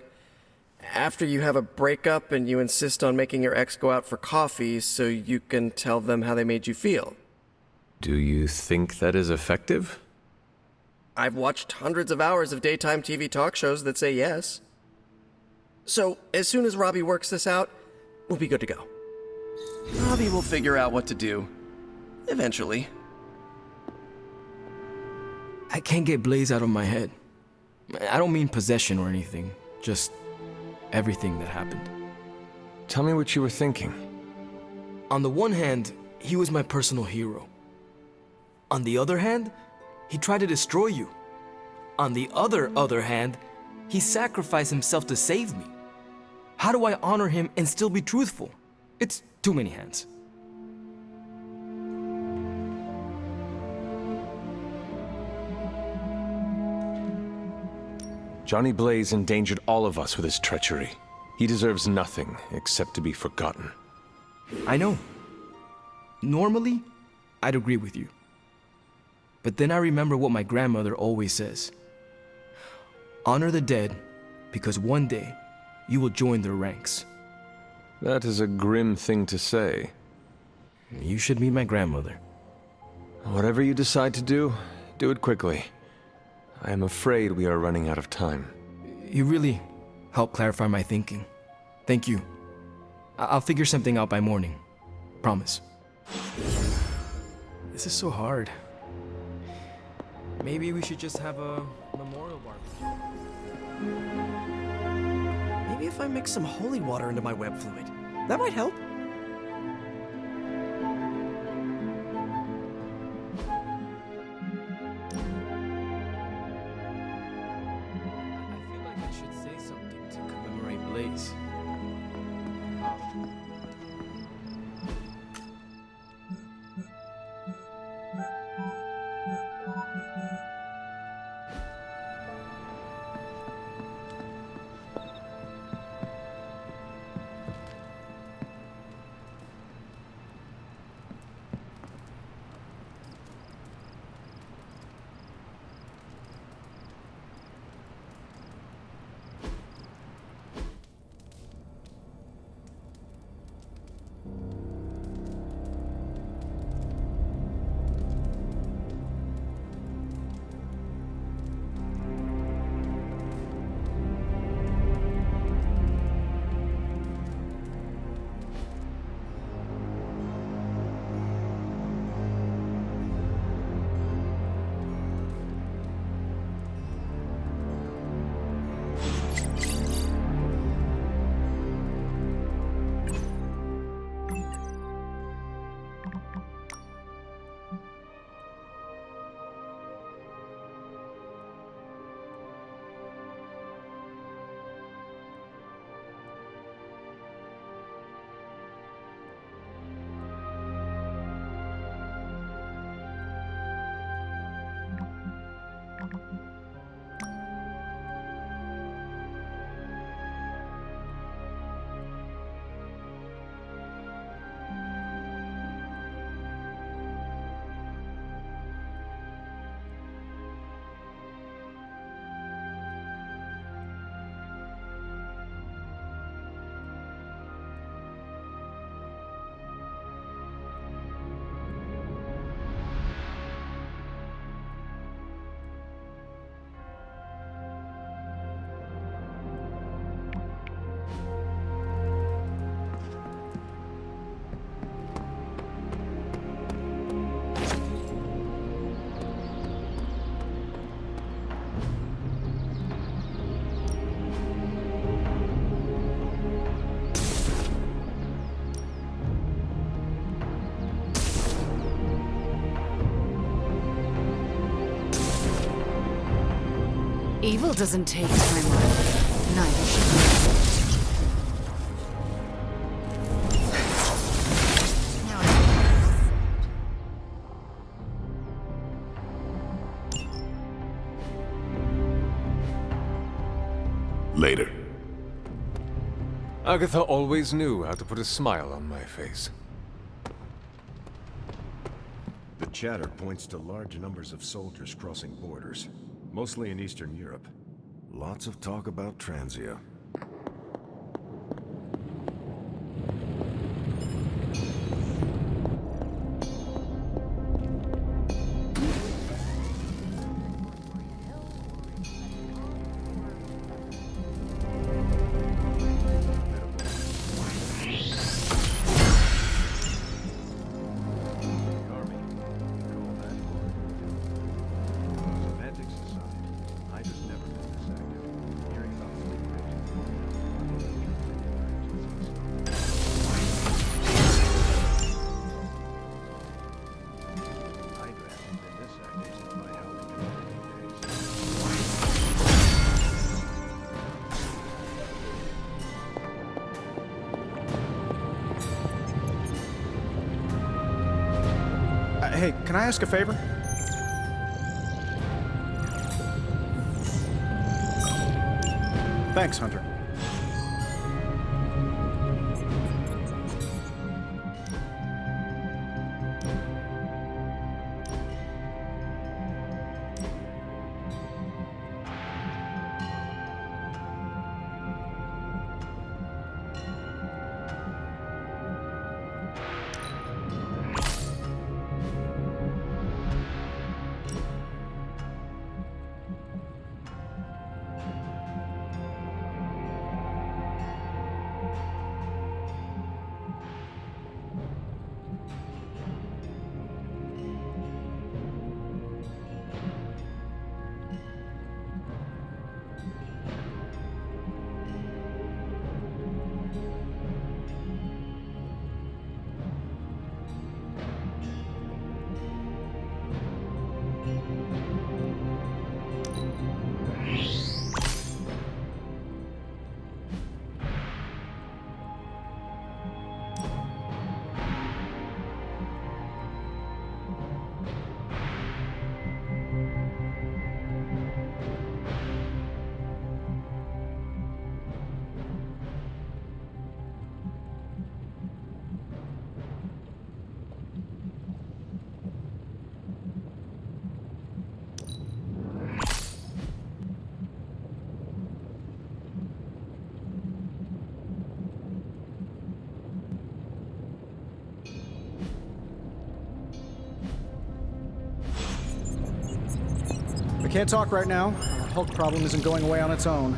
after you have a breakup and you insist on making your ex go out for coffee so you can tell them how they made you feel. Do you think that is effective? I've watched hundreds of hours of daytime TV talk shows that say yes. So, as soon as Robbie works this out, we'll be good to go. Robbie will figure out what to do. Eventually. I can't get Blaze out of my head. I don't mean possession or anything, just everything that happened. Tell me what you were thinking. On the one hand, he was my personal hero. On the other hand, he tried to destroy you. On the other hand, he sacrificed himself to save me. How do I honor him and still be truthful? It's too many hands. Johnny Blaze endangered all of us with his treachery. He deserves nothing except to be forgotten. I know. Normally, I'd agree with you. But then I remember what my grandmother always says. Honor the dead, because one day you will join their ranks. That is a grim thing to say. You should meet my grandmother. Whatever you decide to do it quickly. I am afraid we are running out of time. You really helped clarify my thinking. Thank you. I'll figure something out by morning. Promise. This is so hard. Maybe we should just have a memorial barbecue. Maybe if I mix some holy water into my web fluid, that might help. I feel like I should say something to commemorate Blaze. Evil doesn't take time off. Neither should we. Later. Agatha always knew how to put a smile on my face. The chatter points to large numbers of soldiers crossing borders, mostly in Eastern Europe. Lots of talk about Transia. Hey, can I ask a favor? Thanks, Hunter. We can't talk right now. Our Hulk problem isn't going away on its own.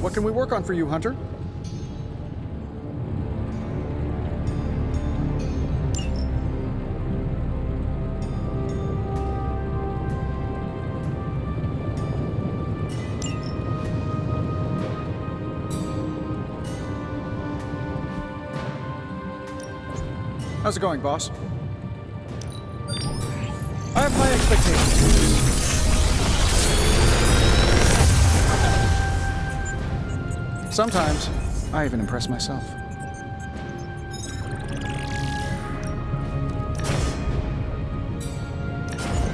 What can we work on for you, Hunter? How's it going, boss? I have high expectations. Sometimes, I even impress myself.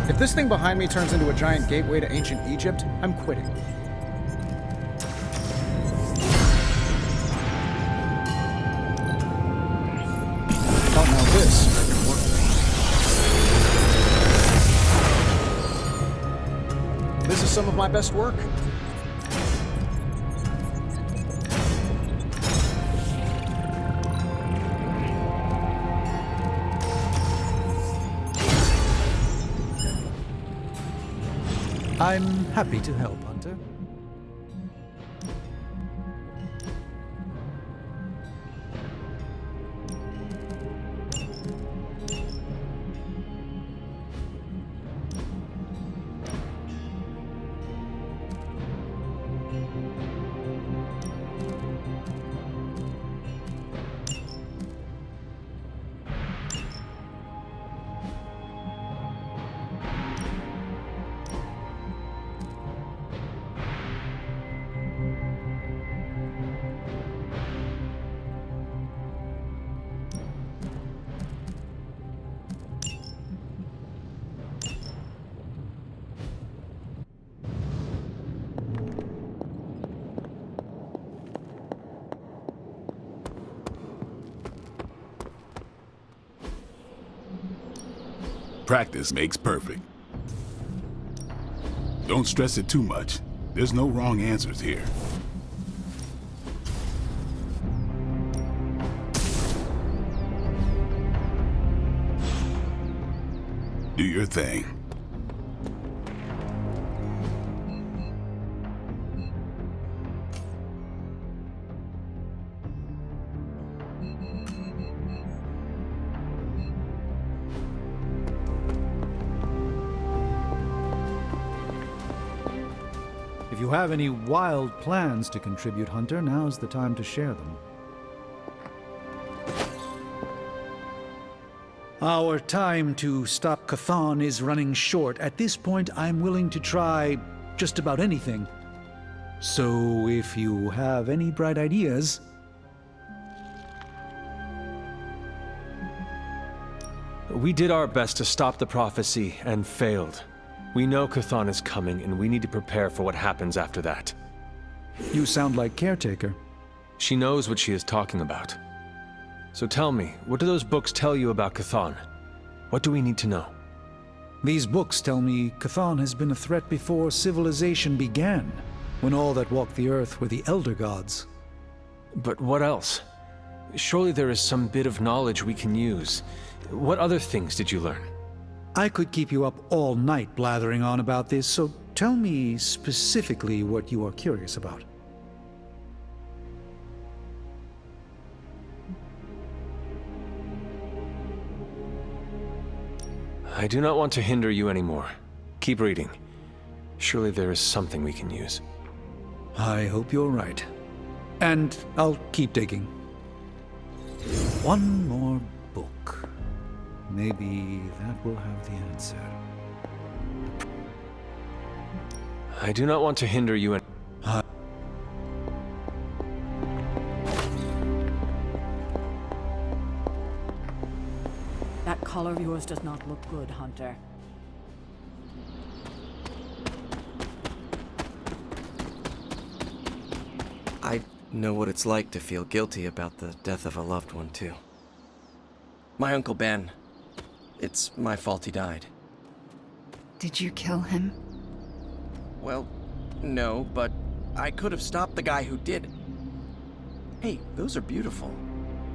If this thing behind me turns into a giant gateway to ancient Egypt, I'm quitting. Don't know this, but it can work. This is some of my best work. I'm happy to help, Hunter. Practice makes perfect. Don't stress it too much. There's no wrong answers here. Do your thing. If you have any wild plans to contribute, Hunter, now's the time to share them. Our time to stop Chthon is running short. At this point, I'm willing to try just about anything. So if you have any bright ideas... We did our best to stop the prophecy and failed. We know Chthon is coming, and we need to prepare for what happens after that. You sound like caretaker. She knows what she is talking about. So tell me, what do those books tell you about Chthon? What do we need to know? These books tell me Chthon has been a threat before civilization began, when all that walked the earth were the Elder Gods. But what else? Surely there is some bit of knowledge we can use. What other things did you learn? I could keep you up all night blathering on about this, so tell me specifically what you are curious about. I do not want to hinder you anymore. Keep reading. Surely there is something we can use. I hope you're right. And I'll keep digging. One more book. Maybe that will have the answer. I do not want to hinder you an- That collar of yours does not look good, Hunter. I know what it's like to feel guilty about the death of a loved one, too. My Uncle Ben. It's my fault he died. Did you kill him? Well, no, but I could have stopped the guy who did. Hey, those are beautiful.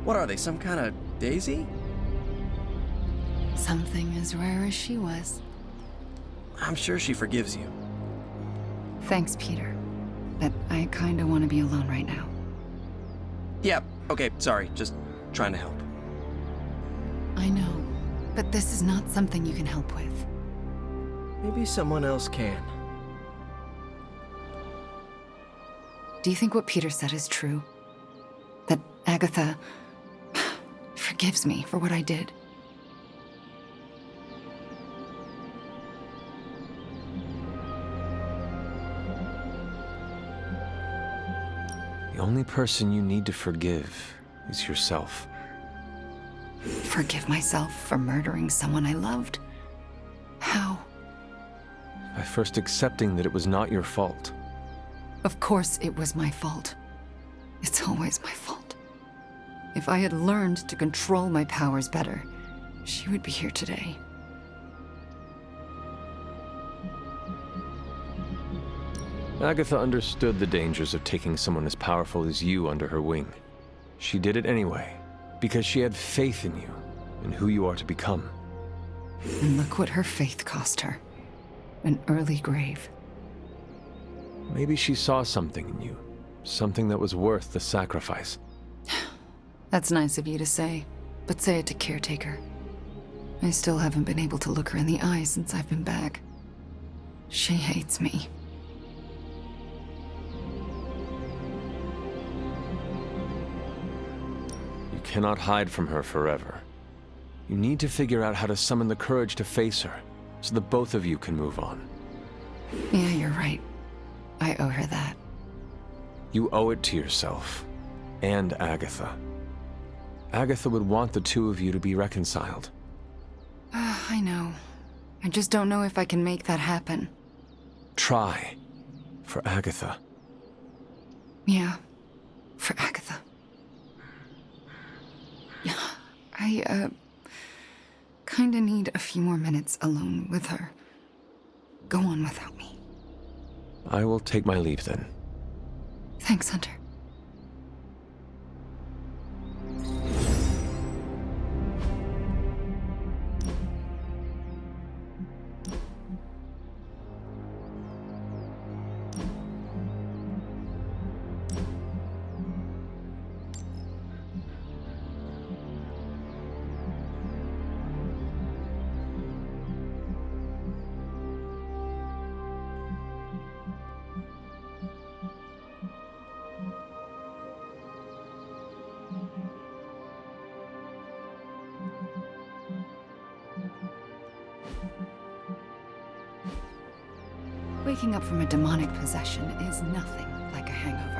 What are they, some kind of daisy? Something as rare as she was. I'm sure she forgives you. Thanks, Peter. But I kinda wanna be alone right now. Yeah, okay, sorry, just trying to help. I know, but this is not something you can help with. Maybe someone else can. Do you think what Peter said is true? That Agatha forgives me for what I did? The only person you need to forgive is yourself. Forgive myself for murdering someone I loved? How? By first accepting that it was not your fault. Of course it was my fault. It's always my fault. If I had learned to control my powers better, she would be here today. Agatha understood the dangers of taking someone as powerful as you under her wing. She did it anyway, because she had faith in you, and who you are to become. And look what her faith cost her. An early grave. Maybe she saw something in you. Something that was worth the sacrifice. That's nice of you to say, but say it to Caretaker. I still haven't been able to look her in the eye since I've been back. She hates me. You cannot hide from her forever. You need to figure out how to summon the courage to face her, so that both of you can move on. Yeah, you're right. I owe her that. You owe it to yourself, and Agatha. Agatha would want the two of you to be reconciled. I know. I just don't know if I can make that happen. Try. For Agatha. Yeah, for Agatha. I, kinda need a few more minutes alone with her. Go on without me. I will take my leave then. Thanks, Hunter. Waking up from a demonic possession is nothing like a hangover.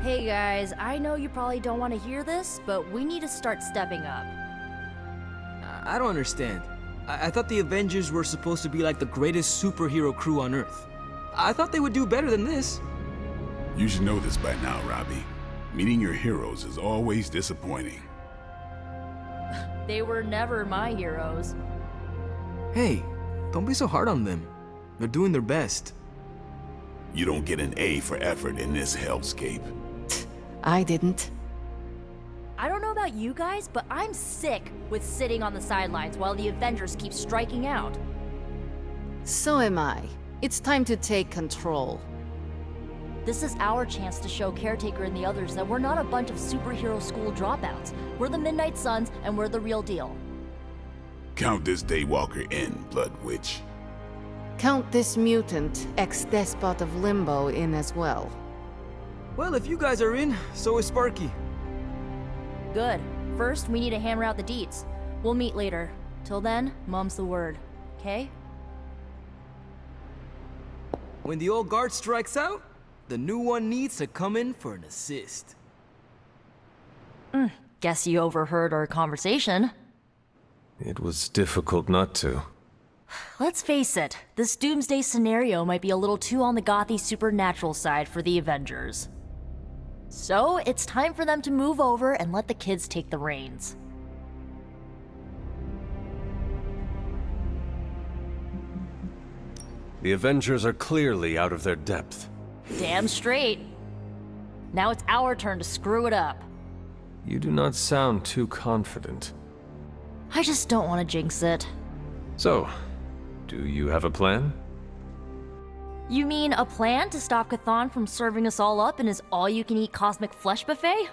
Hey guys, I know you probably don't want to hear this, but we need to start stepping up. I don't understand. I thought the Avengers were supposed to be like the greatest superhero crew on Earth. I thought they would do better than this. You should know this by now, Robbie. Meeting your heroes is always disappointing. They were never my heroes. Hey, don't be so hard on them. They're doing their best. You don't get an A for effort in this hellscape. I didn't. I don't know about you guys, but I'm sick with sitting on the sidelines while the Avengers keep striking out. So am I. It's time to take control. This is our chance to show Caretaker and the others that we're not a bunch of superhero school dropouts. We're the Midnight Suns, and we're the real deal. Count this Daywalker in, Blood Witch. Count this mutant, ex-despot of Limbo in as well. Well, if you guys are in, so is Sparky. Good. First, we need to hammer out the deets. We'll meet later. Till then, mum's the word. Okay? When the old guard strikes out, the new one needs to come in for an assist. Guess you overheard our conversation. It was difficult not to. Let's face it, this doomsday scenario might be a little too on the gothy supernatural side for the Avengers. So, it's time for them to move over and let the kids take the reins. The Avengers are clearly out of their depth. Damn straight. Now it's our turn to screw it up. You do not sound too confident. I just don't want to jinx it. So, do you have a plan? You mean a plan to stop Chthon from serving us all up in his all-you-can-eat cosmic flesh buffet?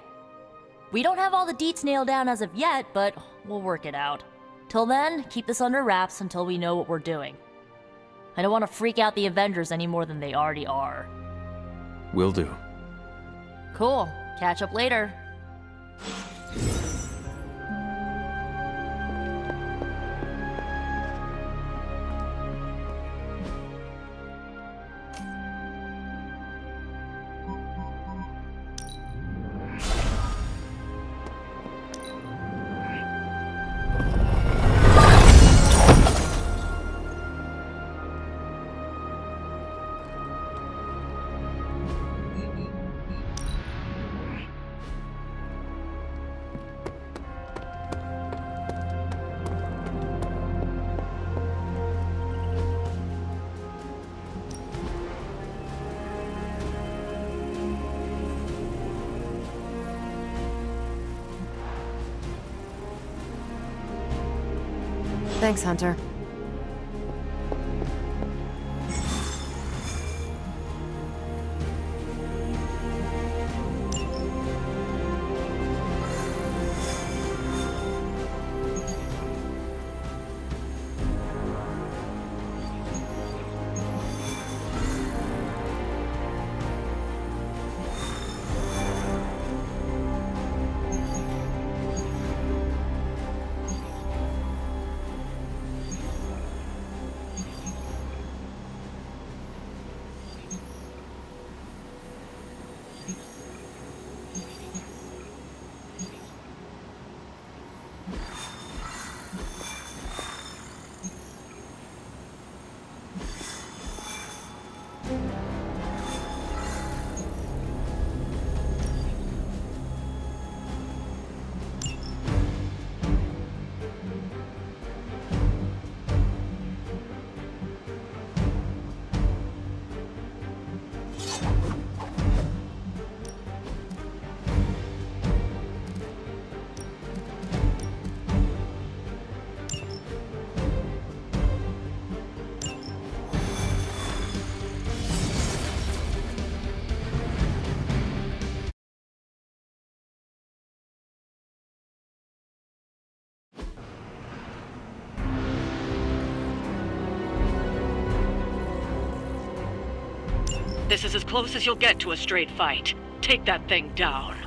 We don't have all the deets nailed down as of yet, but we'll work it out. Till then, keep this under wraps until we know what we're doing. I don't want to freak out the Avengers any more than they already are. Will do. Cool. Catch up later. Thanks, Hunter. This is as close as you'll get to a straight fight. Take that thing down.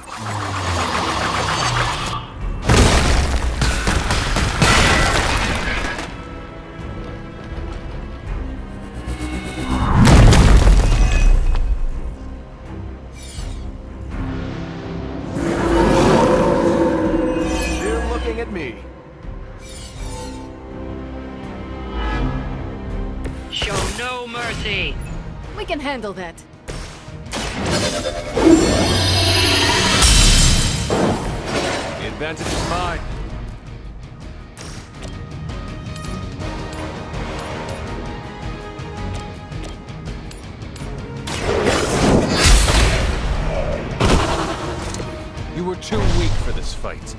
pointing at me. Show no mercy. We can handle that. The advantage is mine. You were too weak for this fight.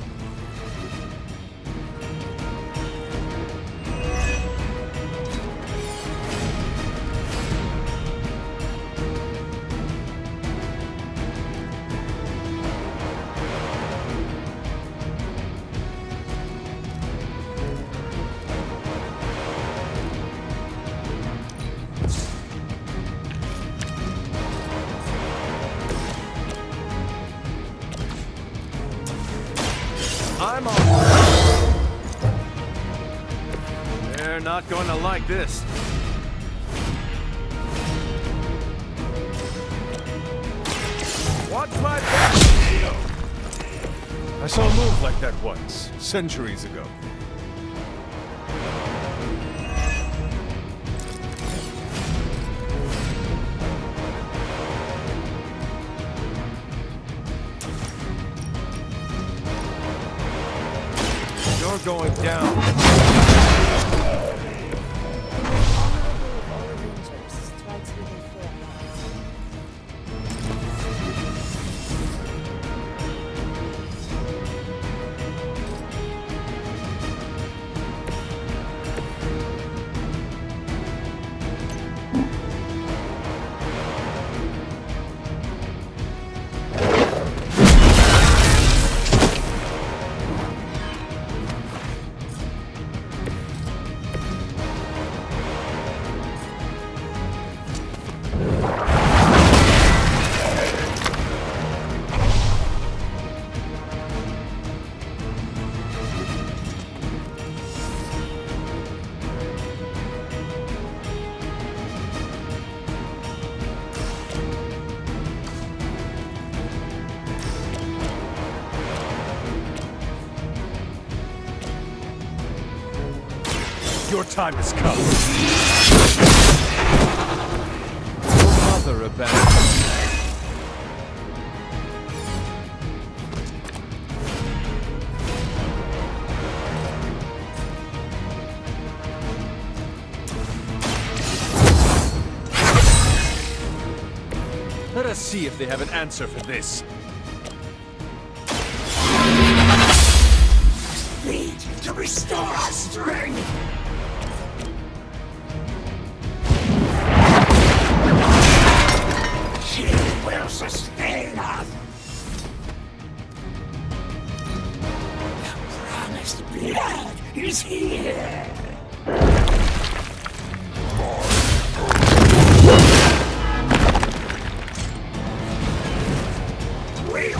I'm on. They're not going to like this. Watch my back! I saw a move like that once, centuries ago. You're going down. Your time has come. Your mother abandoned you. Let us see if they have an answer for this. Need to restore our strength! She will sustain us! The promised blood is here! We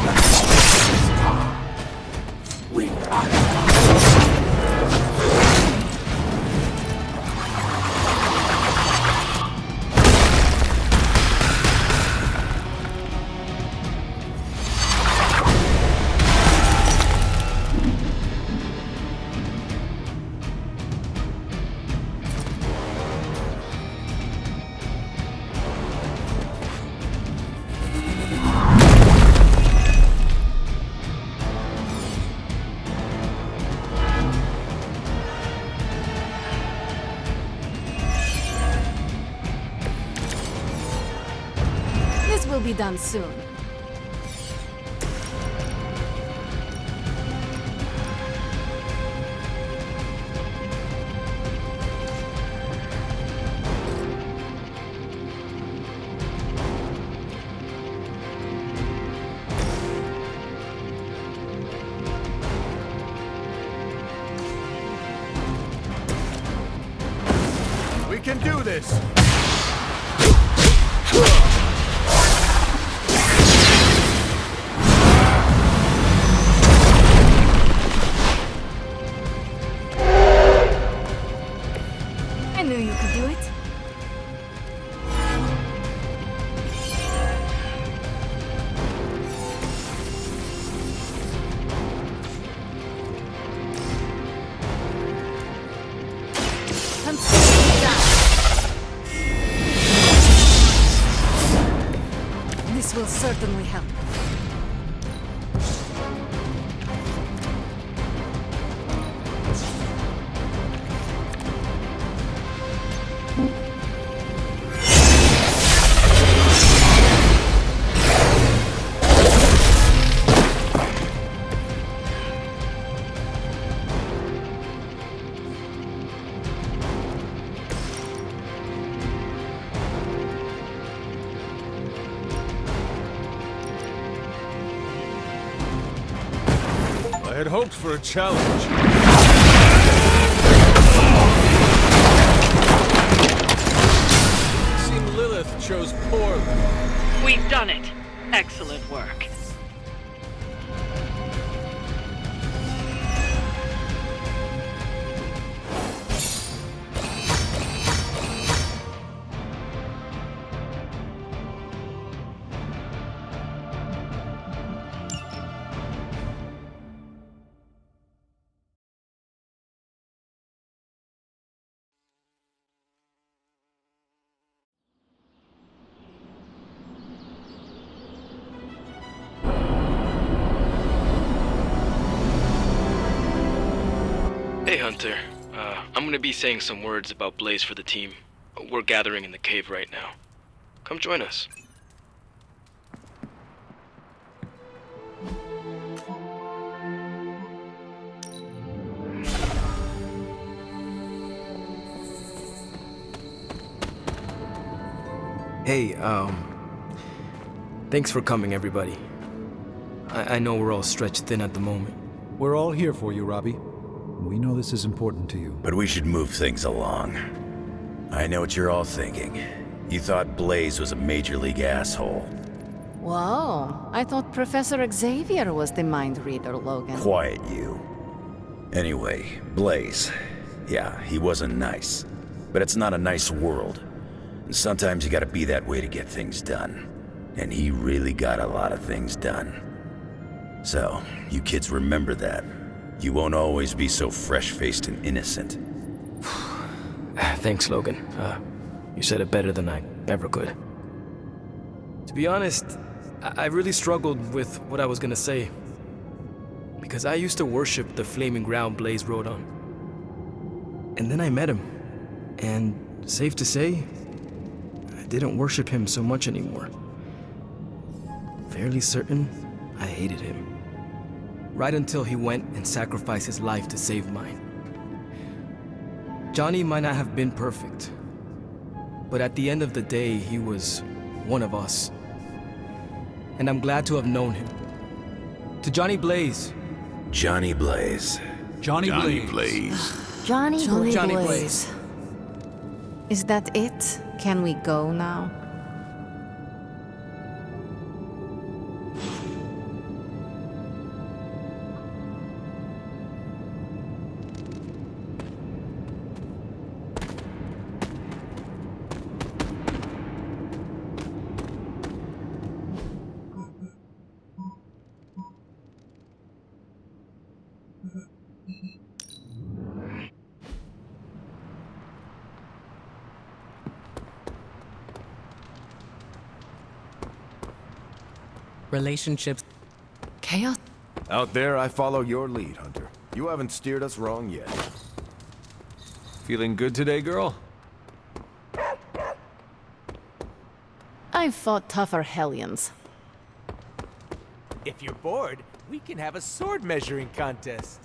will be done soon. We can do this! I knew you could do it. certainly help. I had hoped for a challenge. It seemed Lilith chose poorly. We've done it. Excellent work. Hey, Hunter. I'm gonna be saying some words about Blaze for the team. We're gathering in the cave right now. Come join us. Hey, thanks for coming, everybody. I know we're all stretched thin at the moment. We're all here for you, Robbie. We know this is important to you. But we should move things along. I know what you're all thinking. You thought Blaze was a major league asshole. Whoa, I thought Professor Xavier was the mind reader, Logan. Quiet, you. Anyway, Blaze. Yeah, he wasn't nice. But it's not a nice world. And sometimes you gotta be that way to get things done. And he really got a lot of things done. So, you kids remember that. You won't always be so fresh-faced and innocent. Thanks, Logan. You said it better than I ever could. To be honest, I really struggled with what I was gonna say. Because I used to worship the flaming ground Blaze rode on. And then I met him. And safe to say, I didn't worship him so much anymore. Fairly certain I hated him. Right until he went and sacrificed his life to save mine. Johnny might not have been perfect, but at the end of the day, he was one of us. And I'm glad to have known him. To Johnny Blaze. Johnny Blaze. Johnny Blaze. Johnny Johnny Blaze. Is that it? Can we go now? Relationships. Chaos? Out there, I follow your lead, Hunter. You haven't steered us wrong yet. Feeling good today, girl? I've fought tougher hellions. If you're bored, we can have a sword measuring contest.